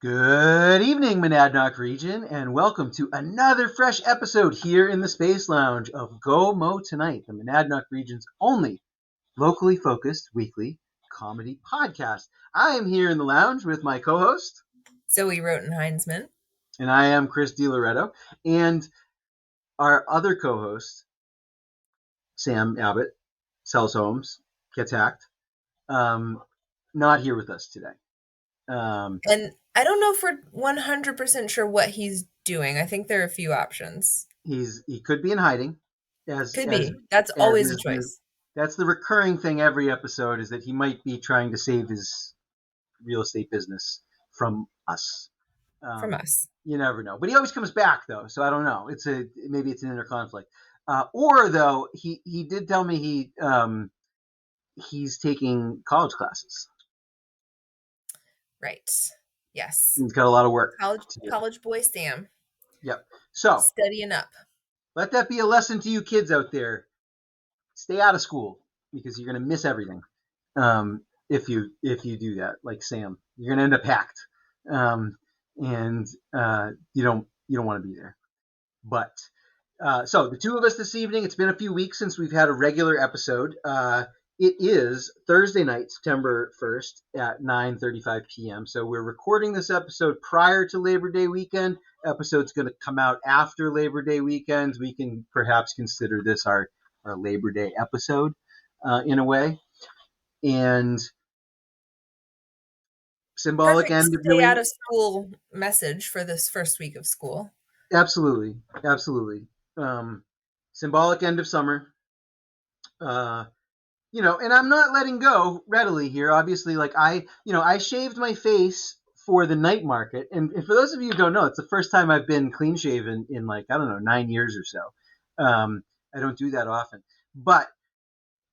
Good evening, Monadnock region, and welcome to another fresh episode here in the Space Lounge of Go Mo Tonight, the Monadnock region's only locally focused weekly comedy podcast. I am here in the lounge with my co-host, Zoe Roten-Heinsman. And I am Chris DiLoretto, and our other co-host, Sam Abbott, sells homes, gets hacked, not here with us today. And I don't know if we're 100% sure what he's doing. I think there are a few options. He could be in hiding. Could be. That's always a choice. That's the recurring thing every episode, is that he might be trying to save his real estate business from us. From us. You never know. But he always comes back, though, so I don't know. Maybe it's an inner conflict. Or, though, he did tell me he's taking college classes. Right. Yes. He's got a lot of work. College boy Sam. Yep. So studying up. Let that be a lesson to you kids out there. Stay out of school, because you're going to miss everything if you do that. Like Sam, you're going to end up hacked, and you don't want to be there. But so the two of us this evening. It's been a few weeks since we've had a regular episode. It is Thursday night, September 1st at 9:35 p.m. So we're recording this episode prior to Labor Day weekend. Episode's going to come out after Labor Day weekend. We can perhaps consider this our Labor Day episode in a way. And symbolic end of stay out of school message for this first week of school. Absolutely. Symbolic end of summer. And I'm not letting go readily here. Obviously, like I shaved my face for the night market. And for those of you who don't know, it's the first time I've been clean shaven in 9 years or so. I don't do that often. But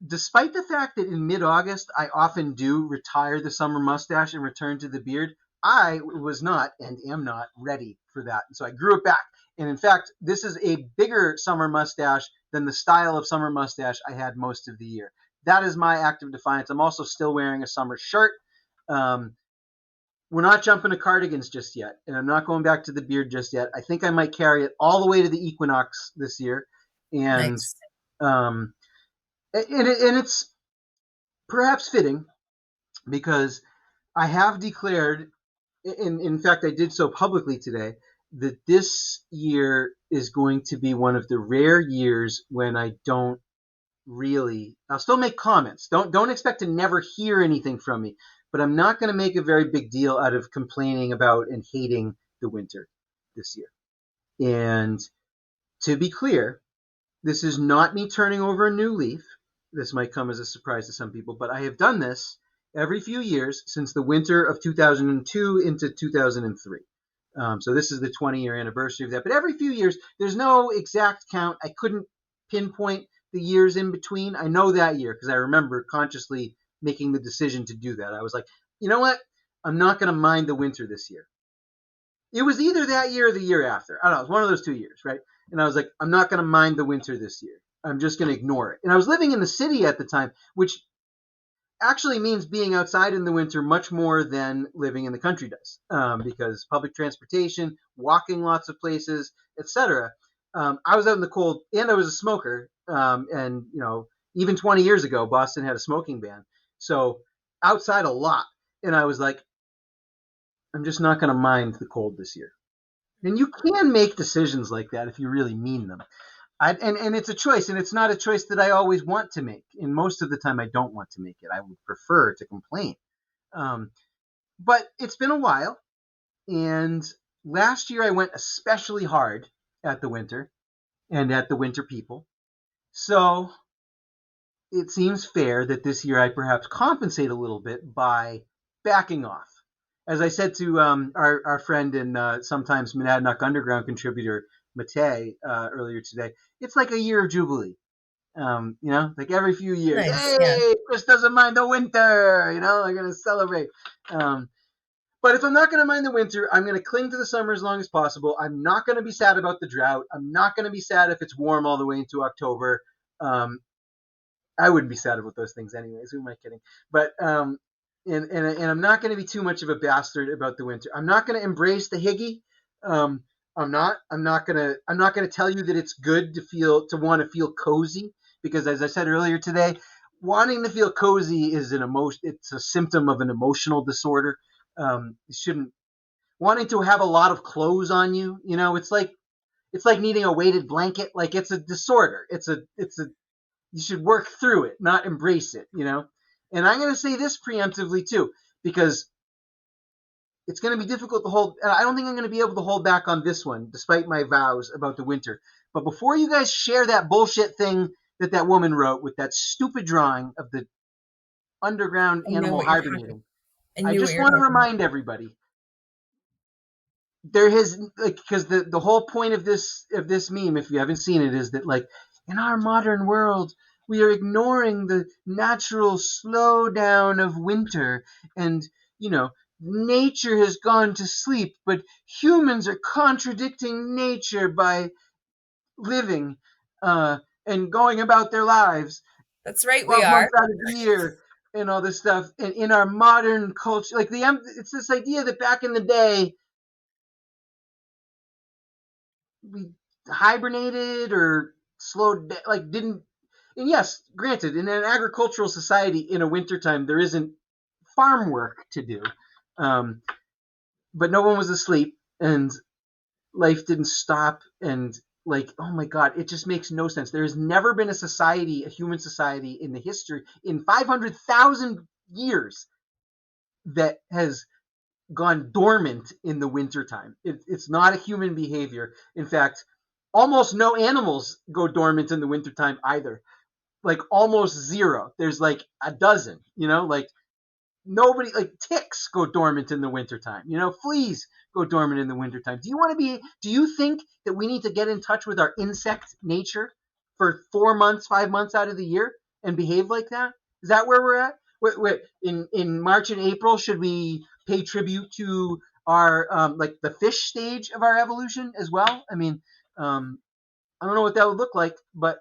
despite the fact that in mid-August, I often do retire the summer mustache and return to the beard, I was not and am not ready for that. And so I grew it back. And in fact, this is a bigger summer mustache than the style of summer mustache I had most of the year. That is my act of defiance. I'm also still wearing a summer shirt. We're not jumping to cardigans just yet, and I'm not going back to the beard just yet. I think I might carry it all the way to the equinox this year. And nice. And it's perhaps fitting, because I have declared, in fact, I did so publicly today, that this year is going to be one of the rare years when I don't I'll still make comments. Don't expect to never hear anything from me, but I'm not going to make a very big deal out of complaining about and hating the winter this year. And to be clear, this is not me turning over a new leaf. This might come as a surprise to some people, but I have done this every few years since the winter of 2002 into 2003. So this is the 20-year anniversary of that. But every few years, there's no exact count. I couldn't pinpoint the years in between. I know that year because I remember consciously making the decision to do that. I was like, you know what? I'm not going to mind the winter this year. It was either that year or the year after. I don't know. It was one of those 2 years, right? And I was like, I'm not going to mind the winter this year. I'm just going to ignore it. And I was living in the city at the time, which actually means being outside in the winter much more than living in the country does, because public transportation, walking lots of places, etc. I was out in the cold, and I was a smoker. And even 20 years ago, Boston had a smoking ban. So outside a lot. And I was like, I'm just not going to mind the cold this year. And you can make decisions like that if you really mean them. And it's a choice, and it's not a choice that I always want to make. And most of the time I don't want to make it. I would prefer to complain. But it's been a while. And last year I went especially hard at the winter and at the winter people. So it seems fair that this year I perhaps compensate a little bit by backing off. As I said to our friend and sometimes Monadnock Underground contributor, Matei, earlier today, it's like a year of Jubilee. Like every few years, nice, hey, Chris doesn't mind the winter, I'm going to celebrate. But if I'm not going to mind the winter, I'm going to cling to the summer as long as possible. I'm not going to be sad about the drought. I'm not going to be sad if it's warm all the way into October. I wouldn't be sad about those things anyways. Who am I kidding? But and I'm not going to be too much of a bastard about the winter. I'm not going to embrace the higgy. I'm not gonna tell you that it's good to want to feel cozy, because as I said earlier today, wanting to feel cozy is an emotion. It's a symptom of an emotional disorder. You shouldn't wanting to have a lot of clothes on you. It's like needing a weighted blanket. Like, it's a disorder. It's a you should work through it, not embrace it. And I'm gonna say this preemptively too, because it's going to be difficult to hold. I don't think I'm going to be able to hold back on this one, despite my vows about the winter. But before you guys share that bullshit thing that woman wrote with that stupid drawing of the underground I know animal what you're talking. hibernating, I I knew what just you're want to talking about. remind everybody there has, because the whole point of this meme, if you haven't seen it, is that, like, in our modern world we are ignoring the natural slowdown of winter, and nature has gone to sleep, but humans are contradicting nature by living and going about their lives That's right, we 12 are. months out of the year and all this stuff. And in our modern culture, like, it's this idea that back in the day we hibernated or slowed down, like, didn't. And yes, granted, in an agricultural society in a wintertime, there isn't farm work to do. But no one was asleep, and life didn't stop. And, like, oh my God, it just makes no sense. There has never been a human society in the history, in 500,000 years, that has gone dormant in the wintertime. It's not a human behavior. In fact, almost no animals go dormant in the wintertime either. Like, almost zero. There's like a dozen, like, nobody, like, ticks go dormant in the wintertime. Fleas go dormant in the wintertime. Do you think that we need to get in touch with our insect nature for 4 months, 5 months out of the year and behave like that? Is that where we're at? In March and April, should we pay tribute to our, like, the fish stage of our evolution as well? I mean, I don't know what that would look like, but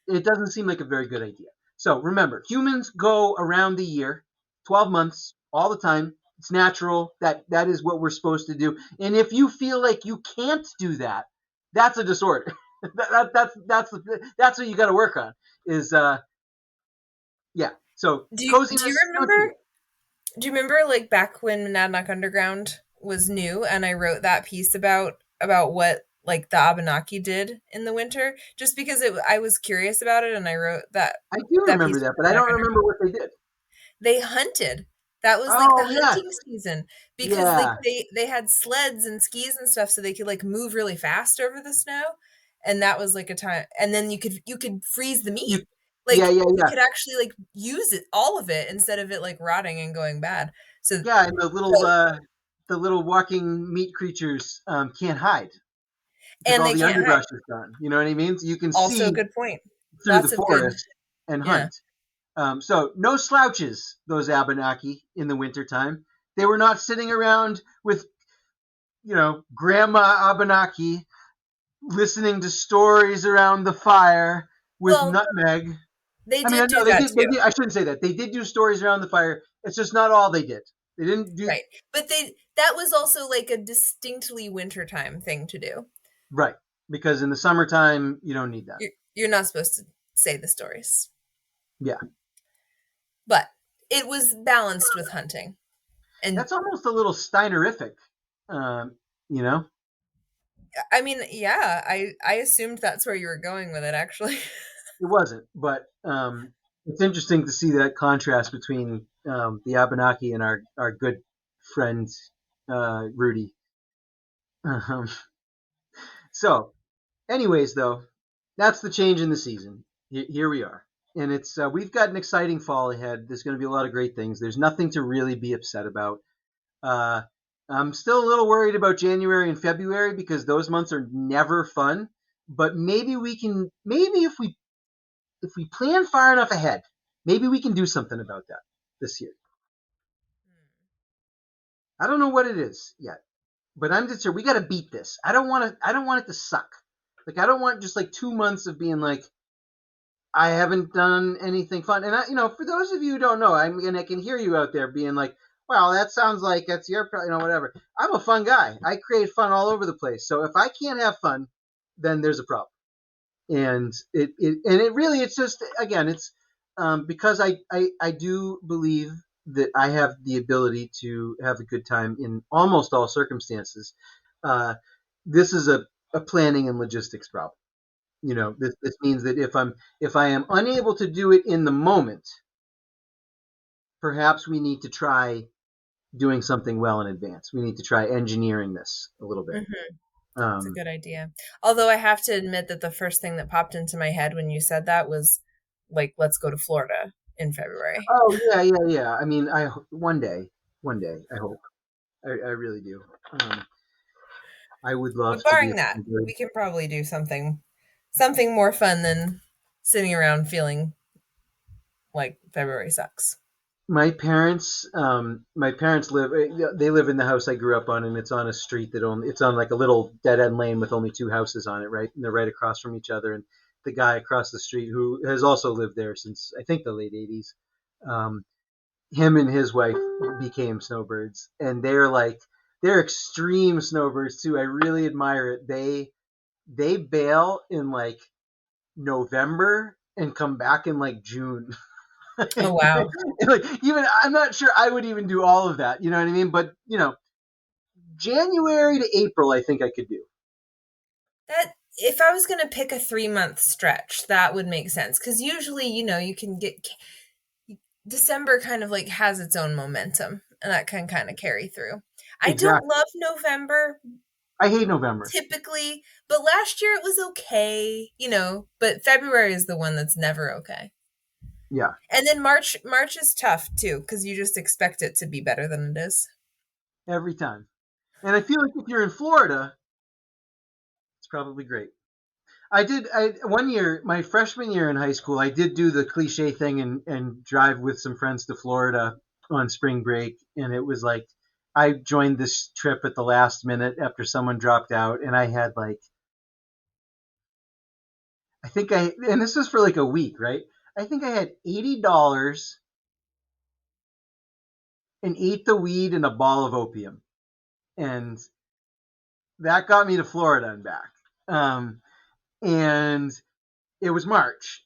it doesn't seem like a very good idea. So remember, humans go around the year, 12 months, all the time. It's natural. That is what we're supposed to do. And if you feel like you can't do that, that's a disorder. That's what you got to work on. Is yeah. So Do you coziness, don't do remember? it. Do you remember, like, back when Monadnock Underground was new, and I wrote that piece about what, like, the Abenaki did in the winter, just because I was curious about it, and I wrote I do that remember piece that, for but I Monadnock don't remember Underground. what they did. They hunted. That was, like, the Oh yes, hunting season, because, like, yeah, they had sleds and skis and stuff, so they could, like, move really fast over the snow, and that was, like, a time. And then you could freeze the you, meat. yeah, Like, yeah, you yeah, could actually, like, use it, all of it, instead of it, like, rotting and going bad. So yeah. And so the little walking meat creatures can't hide because and all they the can't hide. underbrush is gone. You know what I mean? So you can Also a see good point. through the Lots of good. forest and Yeah. hunt. So no slouches, those Abenaki, in the wintertime. They were not sitting around with, Grandma Abenaki listening to stories around the fire with Well, nutmeg. they I mean, did do no, they that did. They too. did. I shouldn't say that. They did do stories around the fire. It's just not all they did. They didn't do Right. But that was also, like, a distinctly wintertime thing to do. right, because in the summertime you don't need that. You're not supposed to say the stories. Yeah, But it was balanced with hunting. And that's almost a little Steinerific. Um, you know, I mean, yeah, I assumed that's where you were going with it, actually. it wasn't, but it's interesting to see that contrast between the Abenaki and our good friend Rudy. Um, so, anyways, though, that's the change in the season. Here we are, and it's we've got an exciting fall ahead. There's going to be a lot of great things. There's nothing to really be upset about. Uh, I'm still a little worried about January and February because those months are never fun. But maybe if we plan far enough ahead, maybe we can do something about that this year. I don't know what it is yet, but I'm just sure we got to beat this. I don't want it to suck. Like, I don't want just like 2 months of being like, I haven't done anything fun. And for those of you who don't know, I can hear you out there being like, "Wow, that sounds like that's your, whatever." I'm a fun guy. I create fun all over the place. So if I can't have fun, then there's a problem. And it really, it's just, again, it's because I do believe that I have the ability to have a good time in almost all circumstances. This is a planning and logistics problem. This means that if I am unable to do it in the moment, perhaps we need to try doing something well in advance. We need to try engineering this a little bit. It's a good idea. Although I have to admit that the first thing that popped into my head when you said that was like, let's go to Florida in February. Oh yeah. I mean, one day, I hope. I really do. I would love But to be. barring that, we can probably do something more fun than sitting around feeling like February sucks. My parents live. They live in the house I grew up on, and it's on a street it's on like a little dead end lane with only two houses on it, right? And they're right across from each other. And the guy across the street, who has also lived there since I think the late '80s, him and his wife became snowbirds, and they're extreme snowbirds too. I really admire it. They bail in like November and come back in like June. Oh wow. Like, even I'm not sure I would even do all of that. You know what I mean? But January to April, I think I could do. That if I was going to pick a 3-month stretch, that would make sense. Because usually, you can get December kind of like has its own momentum, and that can kind of carry through. I don't love November. I hate November typically, but last year it was okay, but February is the one that's never okay. Yeah. And then March is tough too, because you just expect it to be better than it is. Every time. And I feel like if you're in Florida, it's probably great. One year, my freshman year in high school, I did do the cliche thing and drive with some friends to Florida on spring break. And it was like, I joined this trip at the last minute after someone dropped out, and I had and this was for like a week, right? I think I had $80 and ate the weed and a ball of opium. And that got me to Florida and back. And it was March.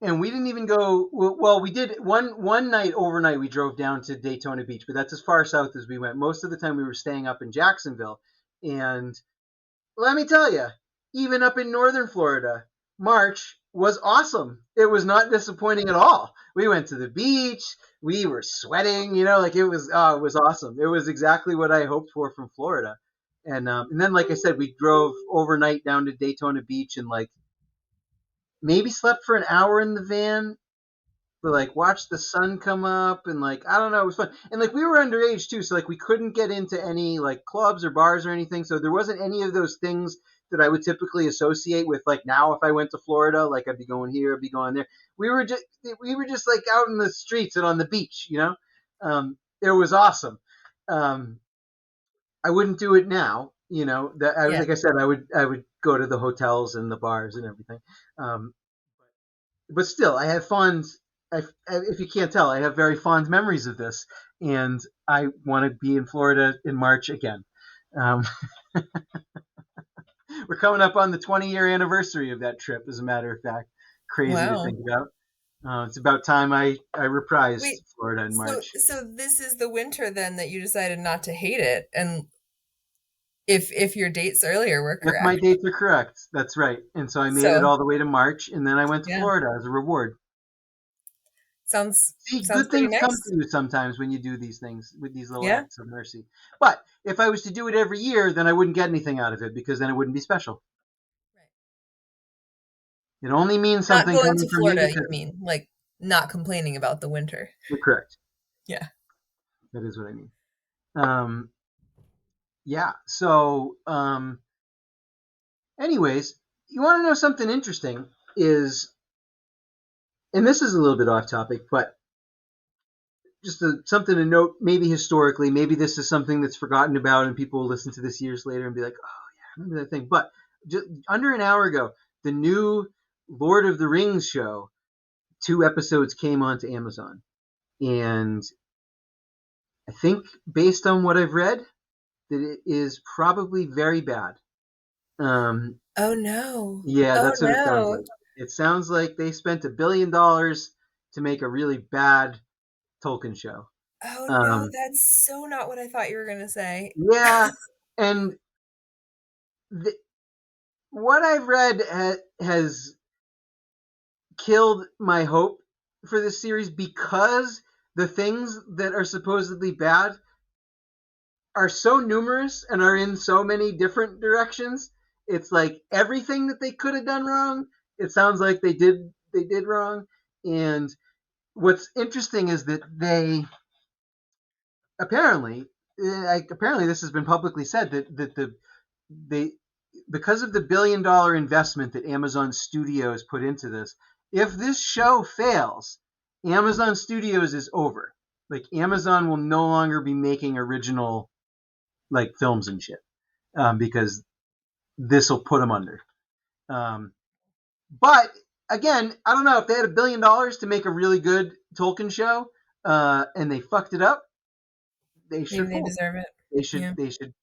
And we didn't even go, well, we did one night overnight, we drove down to Daytona Beach, but that's as far south as we went. Most of the time we were staying up in Jacksonville. And let me tell you, even up in northern Florida, March was awesome. It was not disappointing at all. We went to the beach. We were sweating, it was awesome. It was exactly what I hoped for from Florida. And then, like I said, we drove overnight down to Daytona Beach and maybe slept for an hour in the van, but watched the sun come up and I don't know, it was fun. And we were underage too, so we couldn't get into any clubs or bars or anything. So there wasn't any of those things that I would typically associate with now if I went to Florida, I'd be going here, I'd be going there. We were just out in the streets and on the beach, it was awesome. I wouldn't do it now, like I said, I would go to the hotels and the bars and everything. But still, I have if you can't tell, I have very fond memories of this, and I want to be in Florida in March again. We're coming up on the 20-year anniversary of that trip, as a matter of fact. Crazy to think about. It's about time I reprised Florida in March. So this is the winter then that you decided not to hate it, and if your dates earlier were correct. If my dates are correct, that's right. And so I made it all the way to March, and then I went to Florida as a reward. Sounds good things nice. Come to you sometimes when you do these things with these little acts of mercy. But if I was to do it every year, then I wouldn't get anything out of it, because then it wouldn't be special. Right. It only means something. Not going to Florida, you mean, not complaining about the winter. You're correct. Yeah. That is what I mean. Yeah. So, anyways, you want to know something interesting is, and this is a little bit off topic, but just something to note, maybe historically, maybe this is something that's forgotten about and people will listen to this years later and be like, oh yeah, remember that thing. But just under an hour ago, the new Lord of the Rings show 2 episodes came onto Amazon, and I think based on what I've read, that it is probably very bad. Oh no. Yeah, Oh that's what it sounds no. like. It sounds like they spent $1 billion to make a really bad Tolkien show. Oh no, Um, that's so not what I thought you were gonna say. yeah, and the, what I've read has killed my hope for this series because the things that are supposedly bad are so numerous and are in so many different directions. It's like everything that they could have done wrong, it sounds like they did wrong. And what's interesting is that they apparently apparently this has been publicly said that they because of the $1 billion investment that Amazon Studios put into this, if this show fails, Amazon Studios is over. Like Amazon will no longer be making original like films and shit, because this will put them under. But again, I don't know if they had $1 billion to make a really good Tolkien show, and they fucked it up. They Maybe should they fold. deserve it. They should Yeah. they should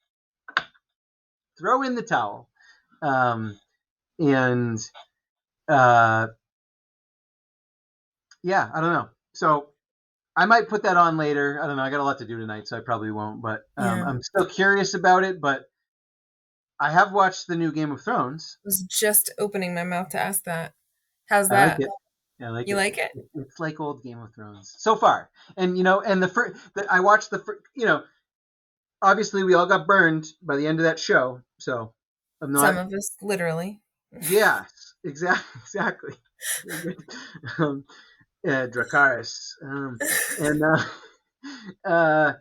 throw in the towel. And uh, yeah, I don't know. So I might put that on later. I don't know. I got a lot to do tonight, so I probably won't. But Yeah. I'm still curious about it. But I have watched the new Game of Thrones. Was just opening my mouth to ask that. How's I like that? it. I like You it. like it? It's like old Game of Thrones so far. And and the first that I watched obviously we all got burned by the end of that show. So I'm Some not. of us, literally. Yes, exactly. um, Dracarys. And uh,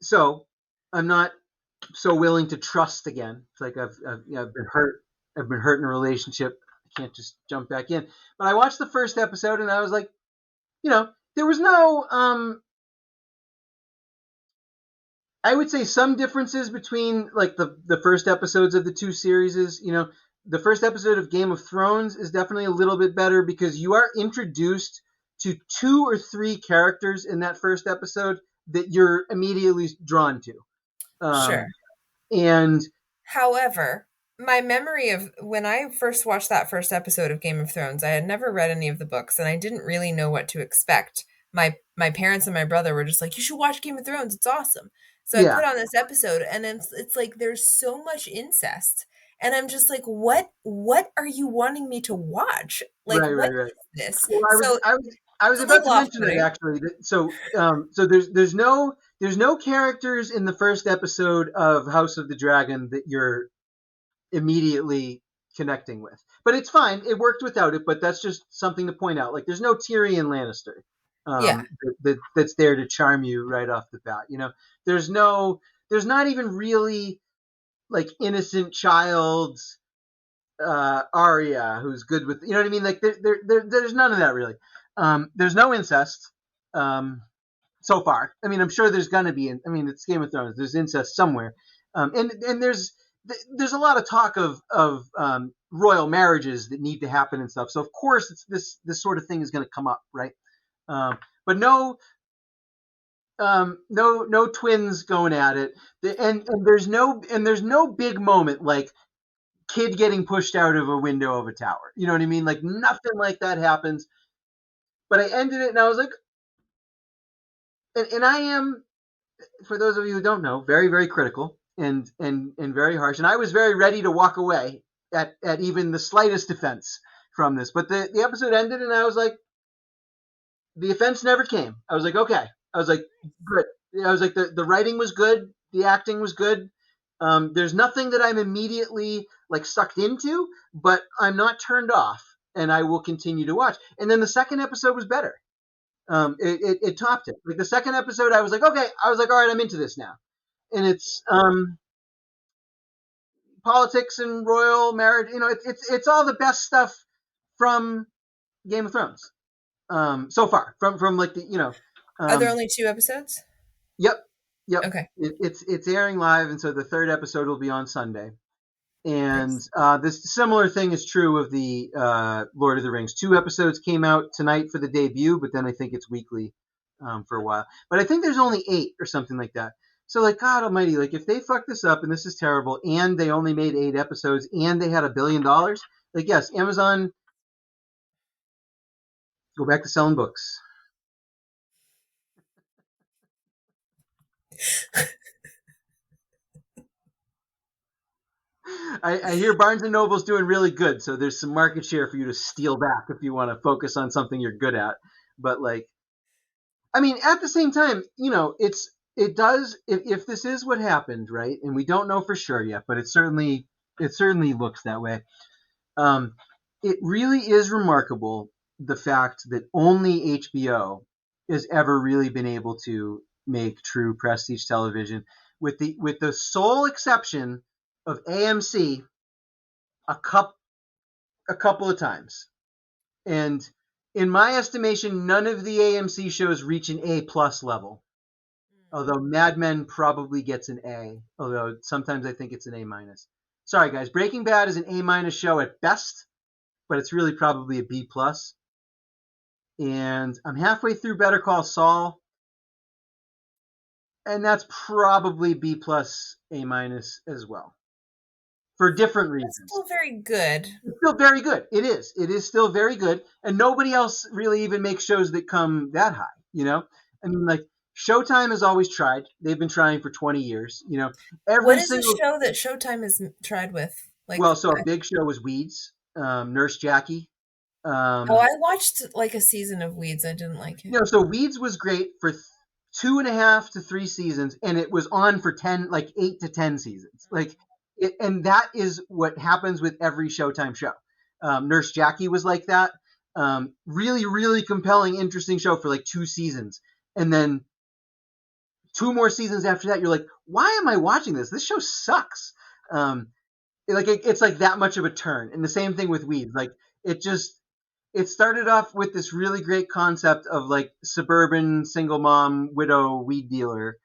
so I'm not so willing to trust again. It's like I've been hurt. I've been hurt in a relationship. I can't just jump back in. But I watched the first episode and I was like, there was no. I would say some differences between like the first episodes of the two series is, the first episode of Game of Thrones is definitely a little bit better because you are introduced to 2 or 3 characters in that first episode that you're immediately drawn to. Sure. And However, my memory of when I first watched that first episode of Game of Thrones, I had never read any of the books and I didn't really know what to expect. My parents and my brother were just like, "You should watch Game of Thrones. It's awesome." So I yeah, put on this episode and it's like there's so much incest. And I'm just like, "What are you wanting me to watch? Like right, what right, right. is this?" Well, So I was it's a about little to mention that off-putting. actually. So there's no characters in the first episode of House of the Dragon that you're immediately connecting with. But it's fine. It worked without it, but that's just something to point out. Like there's no Tyrion Lannister Yeah. that's there to charm you right off the bat. There's not even really like innocent child Arya who's good with, you know what I mean? Like there's none of that really. There's no incest. So far. I mean, I'm sure there's gonna be. It's Game of Thrones. There's incest somewhere, and there's a lot of talk of royal marriages that need to happen and stuff. So of course, it's this sort of thing is going to come up, right? But no twins going at it, and there's no big moment like kid getting pushed out of a window of a tower. You know what I mean? Like nothing like that happens. But I ended it and I was like, and I am, for those of you who don't know, very, very critical and very harsh. And I was very ready to walk away at even the slightest offense from this. But the episode ended, and I was like, the offense never came. I was like, okay. I was like, good. I was like, the writing was good, the acting was good. There's nothing that I'm immediately like sucked into, but I'm not turned off, and I will continue to watch. And then the second episode was better. It topped it. Like the second episode, I was like, okay. I was like, all right, I'm into this now. And it's politics and royal marriage. It's all the best stuff from Game of Thrones so far. From like Are there um, only 2 episodes? yep, yep. Okay. It's airing live, and so the third episode will be on Sunday. And Nice. this similar thing is true of the Lord of the Rings. 2 episodes came out tonight for the debut, but then I think it's weekly for a while. But I think there's only 8 or something like that. So like God Almighty, like if they fuck this up and this is terrible, and they only made 8 episodes, and they had $1 billion, like yes, Amazon, go back to selling books. I hear Barnes and Noble's doing really good, so there's some market share for you to steal back if you want to focus on something you're good at. But like, I mean, at the same time, it does if this is what happened, right? And we don't know for sure yet, but it certainly looks that way. Um, it really is remarkable the fact that only HBO has ever really been able to make true prestige television, with the sole exception of AMC a cup a couple of times. And in my estimation, none of the AMC shows reach an A plus level. Although Mad Men probably gets an A, although sometimes I think it's an A minus. Sorry guys, Breaking Bad is an A minus show at best, but it's really probably a B plus. And I'm halfway through Better Call Saul, and that's probably B plus A minus as well, for different That's reasons. still very good. It's still very good. It is. It is still very good, and nobody else really even makes shows that come that high. I mean, like Showtime has always tried. They've been trying for 20 years. What Every is a single show that Showtime has tried with? Like, well, so a big show was Weeds, Nurse Jackie. oh, Um, I watched like a season of Weeds. I didn't like it. so Weeds was great for 2.5 to 3 seasons, and it was on for 10, like 8 to 10 seasons. And that is what happens with every Showtime show. Nurse Jackie was like that. Really, really compelling, interesting show for like 2 seasons, and then 2 more seasons after that, you're like, why am I watching this? This show sucks. It's like that much of a turn. And the same thing with Weeds. Like it started off with this really great concept of like suburban single mom widow weed dealer,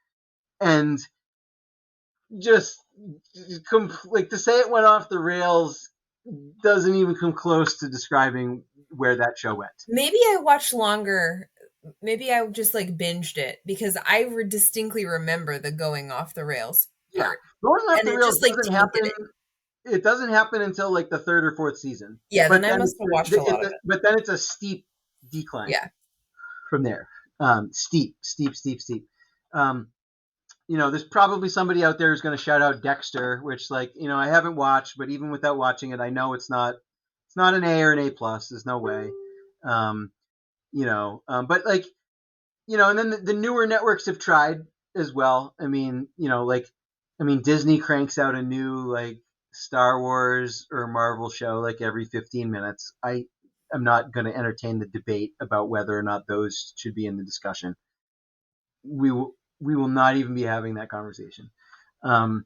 and just like to say it went off the rails doesn't even come close to describing where that show went. Maybe I watched longer. Maybe I just like binged it because I distinctly remember the going off the rails Yeah, part, going off and the it rails just like doesn't tainted happen. it. It doesn't happen until like the third or fourth season, Yeah, but then I then must have watched a lot of it. but then it's a steep decline Yeah. from there. Steep, steep, steep, steep. Um, there's probably somebody out there who's going to shout out Dexter, which like I haven't watched, but even without watching it, I know it's not an A or an A plus. There's no way. Um, but like and then the newer networks have tried as well. Disney cranks out a new like Star Wars or Marvel show like every 15 minutes. I'm not going to entertain the debate about whether or not those should be in the discussion. We will not even be having that conversation. And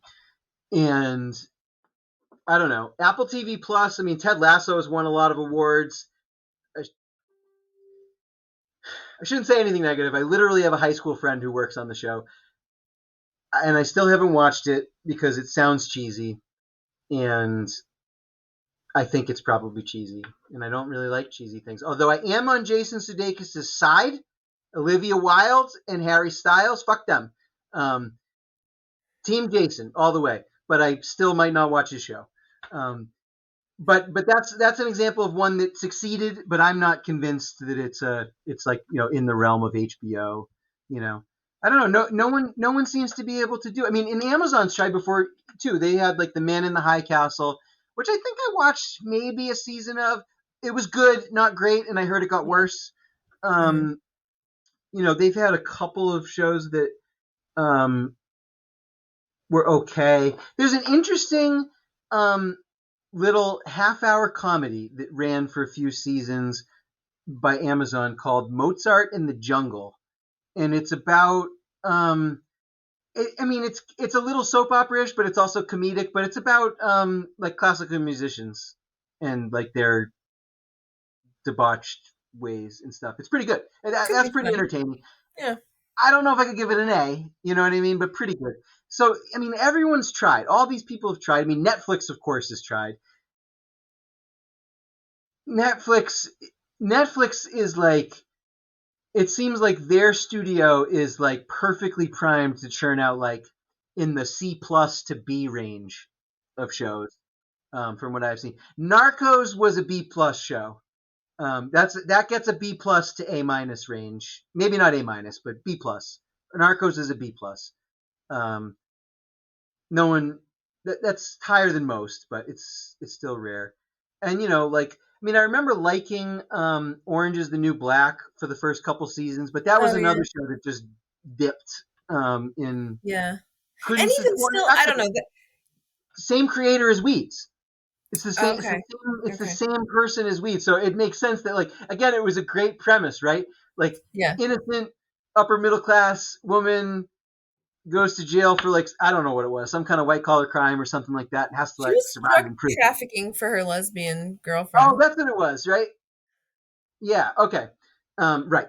I don't know. Apple TV Plus. I mean, Ted Lasso has won a lot of awards. I shouldn't say anything negative. I literally have a high school friend who works on the show, and I still haven't watched it because it sounds cheesy, and I think it's probably cheesy, and I don't really like cheesy things. Although I am on Jason Sudeikis' side, Olivia Wilde and Harry Styles, fuck them. Team Jason all the way, but I still might not watch his show. But that's an example of one that succeeded, but I'm not convinced that it's like in the realm of HBO. I don't know. No one seems to be able to do. I mean, in Amazon's tried before too. They had like The Man in the High Castle, which I think I watched maybe a season of. It was good, not great, and I heard it got worse. Mm. They've had a couple of shows that were okay. There's an interesting little half-hour comedy that ran for a few seasons by Amazon called Mozart in the Jungle, and it's about it's a little soap opera-ish, but it's also comedic. But it's about like classical musicians and like their debauched ways and stuff. It's pretty good. Could That's be pretty fun. entertaining. Yeah. I don't know if I could give it an A, you know what I mean, but pretty good. So, I mean, everyone's tried. All these people have tried. I mean, Netflix, of course, has tried. Netflix is like, it seems like their studio is like perfectly primed to churn out like in the C plus to B range of shows. From what I've seen, Narcos was a B plus show. That gets a B plus to A minus range. Maybe not A minus, but B plus. Narcos is a B plus. Um, no one that's higher than most, but it's still rare. And like, I mean, I remember liking Orange is the New Black for the first couple seasons, but that was Oh yeah, another show that just dipped in yeah. And couldn't even support. still, I don't know. Same creator as Weeds. It's the same. Okay, It's the okay, same person as Weeds. So it makes sense that, like, again, it was a great premise, right? Like, yeah. innocent upper middle class woman goes to jail for, like, I don't know what it was, some kind of white collar crime or something like that, and has to, She like, was survive drug in prison. trafficking for her lesbian Oh, girlfriend. that's what it was, right? Yeah. Okay. Right.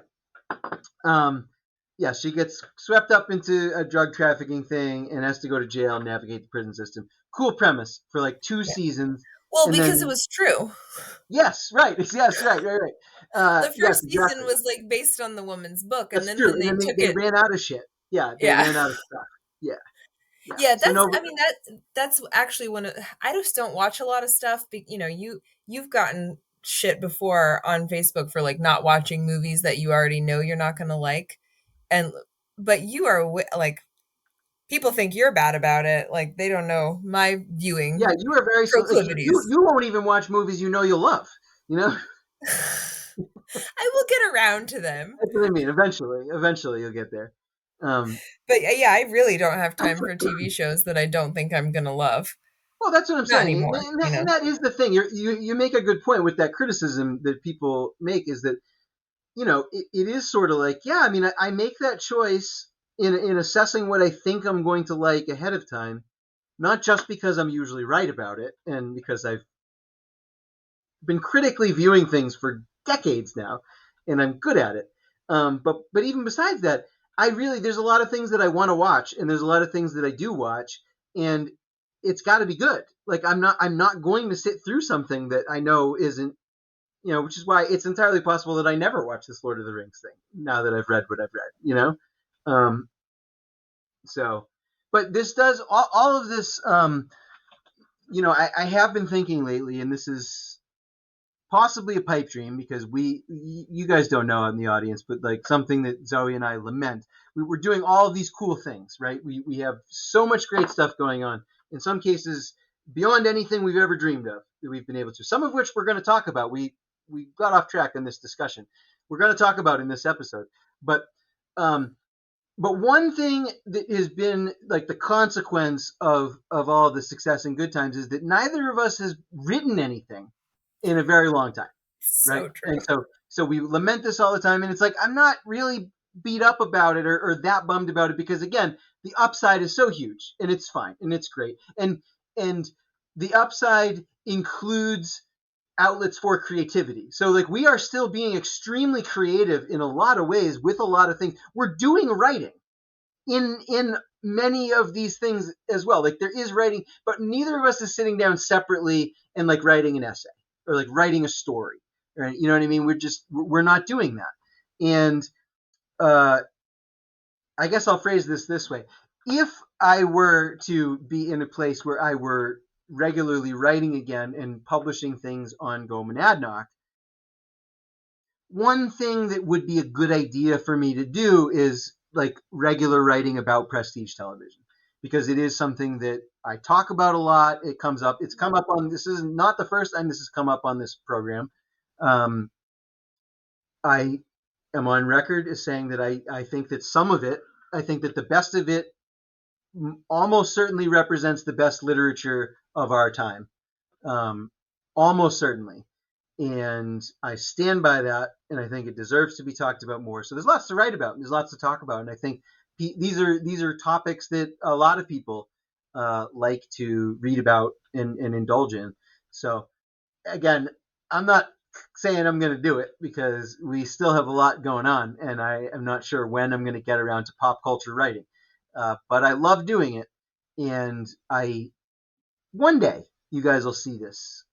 Um, yeah, she gets swept up into a drug trafficking thing and has to go to jail and navigate the prison system. Cool premise for like 2 seasons, Well, and because it then was true. yes, right, yes, right. The Yes, first season exactly. was like based on the woman's book, and That's then true. when And they then took they it, ran out of shit. Yeah, they yeah, ran out of stuff. Yeah, yeah. yeah. So That's, no, I mean, that's actually one of, I just don't watch a lot of stuff. You've gotten shit before on Facebook for like not watching movies that you already know you're not going to like, and but you are like, people think you're bad about it. Like they don't know my yeah, viewing you are very like proclivities. you won't even watch movies you know you'll love. You know, I will get around to them. that's what I mean. Eventually you'll get there. Um, But yeah, I really don't have time for TV shows that I don't think I'm gonna love. Well, that's what I'm Not saying, anymore, and that is the thing. You make a good point with that criticism that people make, is that it is sort of like, yeah, I mean, I make that choice in assessing what I think I'm going to like ahead of time, not just because I'm usually right about it and because I've been critically viewing things for decades now, and I'm good at it. But even besides that, I really there's a lot of things that I want to watch, and there's a lot of things that I do watch, and it's got to be good. Like I'm not going to sit through something that I know isn't, which is why it's entirely possible that I never watch this Lord of the Rings thing now that I've read what I've read. Um, so, but this does all of this. I have been thinking lately, and this is possibly a pipe dream because you guys don't know in the audience, but like something that Zoe and I lament. We're doing all of these cool things, right? We have so much great stuff going on. In some cases, beyond anything we've ever dreamed of that we've been able to. Some of which we're going to talk about. We got off track in this discussion. We're going to talk about in this episode, um, but one thing that has been like the consequence of all the success and good times is that neither of us has written anything in a very long time, right? so And true. so we lament this all the time, and it's like I'm not really beat up about it or that bummed about it because again, the upside is so huge and it's fine and it's great, and the upside includes outlets for creativity. So like we are still being extremely creative in a lot of ways with a lot of things. We're doing writing in many of these things as well. Like there is writing, but neither of us is sitting down separately and like writing an essay or like writing a story. Right? You know what I mean? We're not doing that. And uh, I guess I'll phrase this way: if I were to be in a place where I were regularly writing again and publishing things on Go Monadnock, one thing that would be a good idea for me to do is like regular writing about prestige television because it is something that I talk about a lot. It comes up. It's come up on. This is not the first time this has come up on this program. Um, I am on record as saying that I think that some of it, I think that the best of it almost certainly represents the best literature of our time. Um, Almost certainly. And I stand by that, and I think it deserves to be talked about more. So there's lots to write about, and there's lots to talk about, and I think these are topics that a lot of people like to read about and indulge in. So again, I'm not saying I'm going to do it because we still have a lot going on, and I am not sure when I'm going to get around to pop culture writing. But I love doing it, and one day you guys will see this.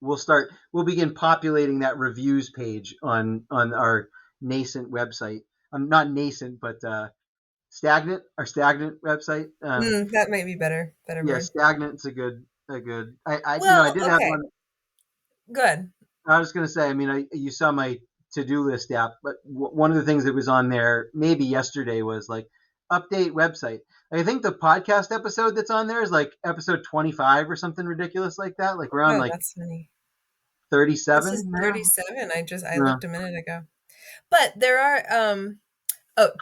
We'll begin populating that reviews page on our nascent website. Not nascent, but our stagnant website. That might be better Yeah, word. stagnant's a good. I Well, did have okay, one. good. I was gonna say. I mean, you saw my to-do list app, but one of the things that was on there maybe yesterday was like update website. I think the podcast episode that's on there is like episode 25 or something ridiculous like that. Like we're on Oh, like that's funny. This 37 is now. 37. I No, looked a minute ago. But there are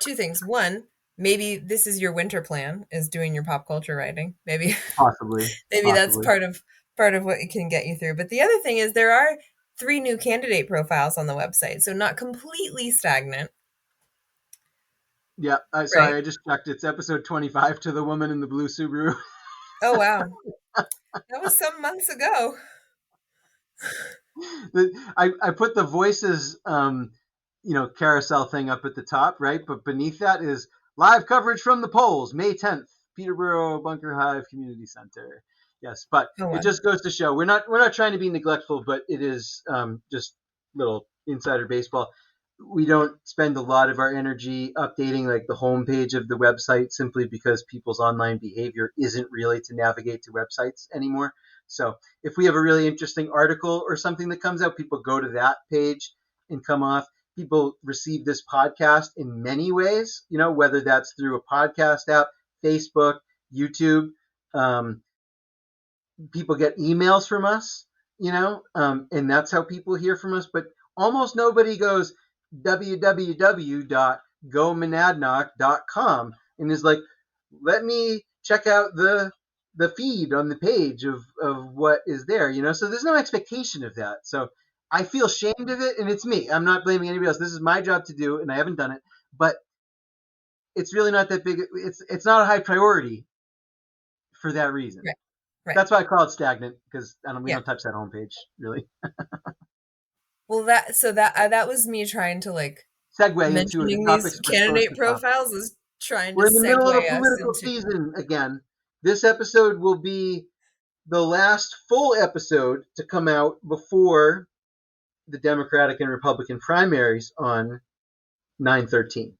two things. One, maybe this is your winter plan, is doing your pop culture writing. Maybe possibly, maybe that's possibly. part of what it can get you through. But the other thing is there are 3 new candidate profiles on the website, so not completely stagnant, Yeah, right? sorry, I just checked. It's episode 25 to the woman in the blue Subaru. Oh wow. That was some months ago. I put the voices carousel thing up at the top, right? But beneath that is live coverage from the polls, May 10th, Peterborough Bunker Hive Community Center. Yes, but Oh it wow. just goes to show we're not trying to be neglectful, but it is just little insider baseball. We don't spend a lot of our energy updating like the homepage of the website simply because people's online behavior isn't really to navigate to websites anymore. So if we have a really interesting article or something that comes out, people go to that page and come off. People receive this podcast in many ways, whether that's through a podcast app, Facebook, YouTube. Um, People get emails from us, and that's how people hear from us. But almost nobody goes www.gomonadnock.com and is like, let me check out the feed on the page of what is there, So there's no expectation of that. So I feel ashamed of it, and it's me. I'm not blaming anybody else. This is my job to do, and I haven't done it. But it's really not that big. It's not a high priority for that reason. Right. Right. That's why I call it stagnant because we Yeah. don't touch that homepage really. Well, that was me trying to like Segue into the mentioning these topics we're supposed candidate to cover. profiles is trying to We're in the middle of a segue us political into. season again. This episode will be the last full episode to come out before the Democratic and Republican primaries on 9/13.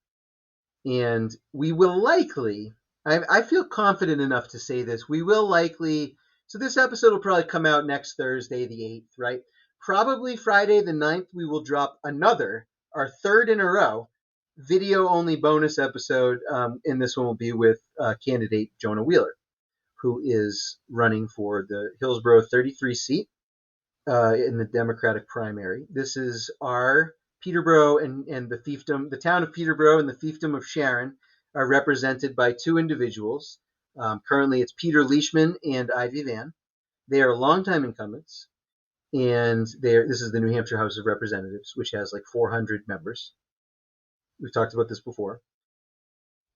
And we will likely, I feel confident enough to say this, we will likely, so this episode will probably come out next Thursday, the 8th, right? Probably Friday, the 9th, we will drop our third in a row, video only bonus episode. And this one will be with candidate Jonah Wheeler, who is running for the Hillsborough 33 seat in the Democratic primary. This is our Peterborough and the fiefdom, the town of Peterborough and the fiefdom of Sharon are represented by two individuals. Currently, it's Peter Leishman and Ivy Van. They are longtime incumbents, and this is the New Hampshire House of Representatives, which has like 400 members. We've talked about this before.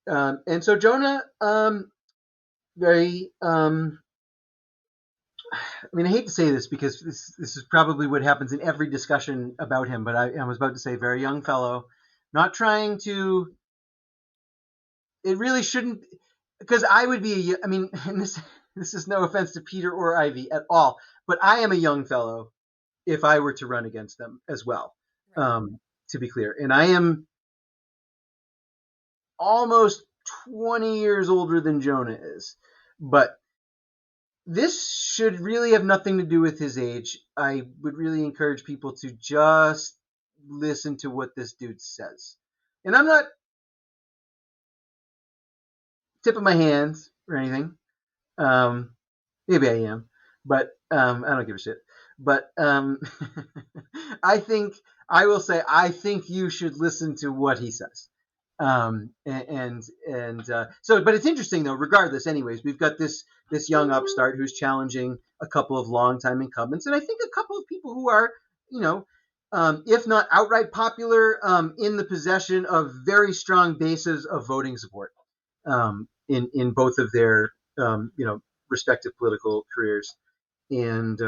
And so Jonah, very I hate to say this because this is probably what happens in every discussion about him, but I was about to say very young fellow, not trying to. It really shouldn't, because I would be. And this is no offense to Peter or Ivy at all, but I am a young fellow if I were to run against them as well. To be clear, and I am almost 20 years older than Jonah is, but this should really have nothing to do with his age. I would really encourage people to just listen to what this dude says. And I'm not tipping my hands or anything. Maybe I am, but I don't give a shit. But I think you should listen to what he says. So, but it's interesting though. Regardless, anyways, we've got this young upstart who's challenging a couple of longtime incumbents, and I think a couple of people who are, if not outright popular, in the possession of very strong bases of voting support in both of their respective political careers. And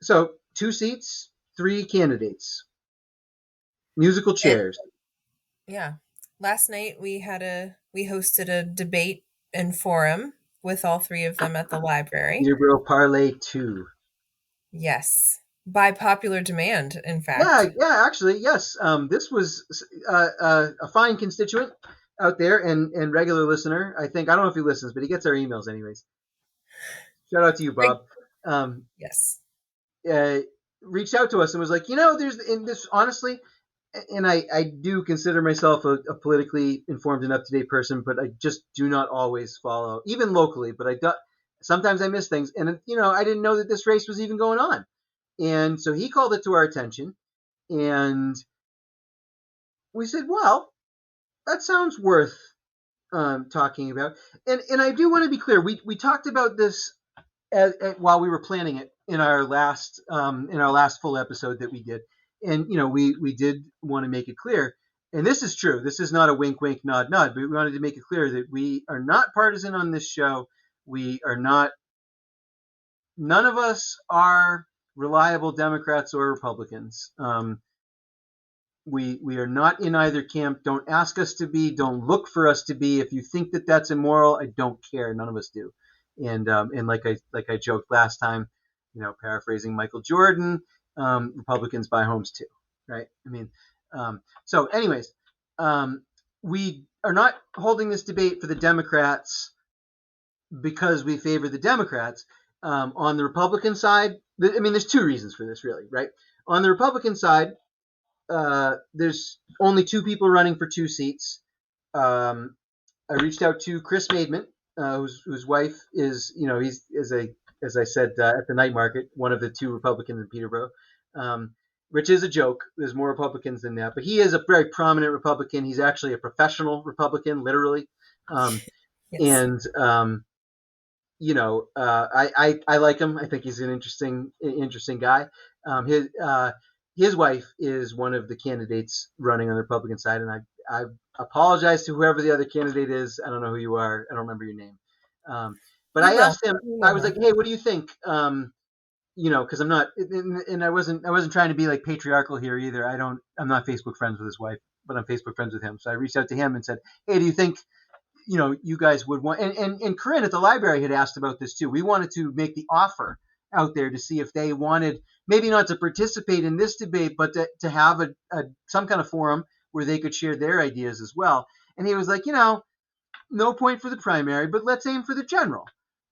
so 2 seats, 3 candidates, musical And chairs. yeah. last night we hosted a debate and forum with all three of them at the library. Peterborough Parley II. Yes, by popular demand, in Yeah, fact. yeah, actually, yes. This was a fine constituent out there and regular listener. I think I don't know if he listens, but he gets our emails anyways. Shout out to you, Right. Bob. Um, Yes. uh, Reached out to us and was like, there's in this honestly, and I do consider myself a politically informed and up to date person, but I just do not always follow, even locally. But sometimes I miss things, and I didn't know that this race was even going on, and so he called it to our attention, and we said, well, that sounds worth talking about. And I do want to be clear. We talked about this while we were planning it in our last full episode that we did, and we did want to make it clear. And this is true. This is not a wink, wink, nod, nod. But we wanted to make it clear that we are not partisan on this show. We are not. None of us are reliable Democrats or Republicans. We are not in either camp. Don't ask us to be. Don't look for us to be. If you think that that's immoral, I don't care. None of us do. And like I joked last time, paraphrasing Michael Jordan, Republicans buy homes too, right? I mean, so anyways, we are not holding this debate for the Democrats because we favor the Democrats. On the Republican side, there's two reasons for this, really, right? On the Republican side, there's only two people running for two seats. I reached out to Chris Maidment, whose wife is, he's as I said at the night market, one of the two Republicans in Peterborough, which is a joke. There's more Republicans than that, but he is a very prominent Republican. He's actually a professional Republican, literally, Yes. and I like him. I think he's an interesting guy. His wife is one of the candidates running on the Republican side, and I apologize to whoever the other candidate is. I don't know who you are. I don't remember your name. But You I will. asked him. You I will was like, know. "Hey, what do you think?" Because I'm not, and I wasn't trying to be like patriarchal here either. I'm not Facebook friends with his wife, but I'm Facebook friends with him. So I reached out to him and said, "Hey, do you think you guys would want?" And Corinne at the library had asked about this too. We wanted to make the offer out there to see if they wanted maybe not to participate in this debate, but to have some kind of forum where they could share their ideas as well. And he was like, no point for the primary, but let's aim for the general.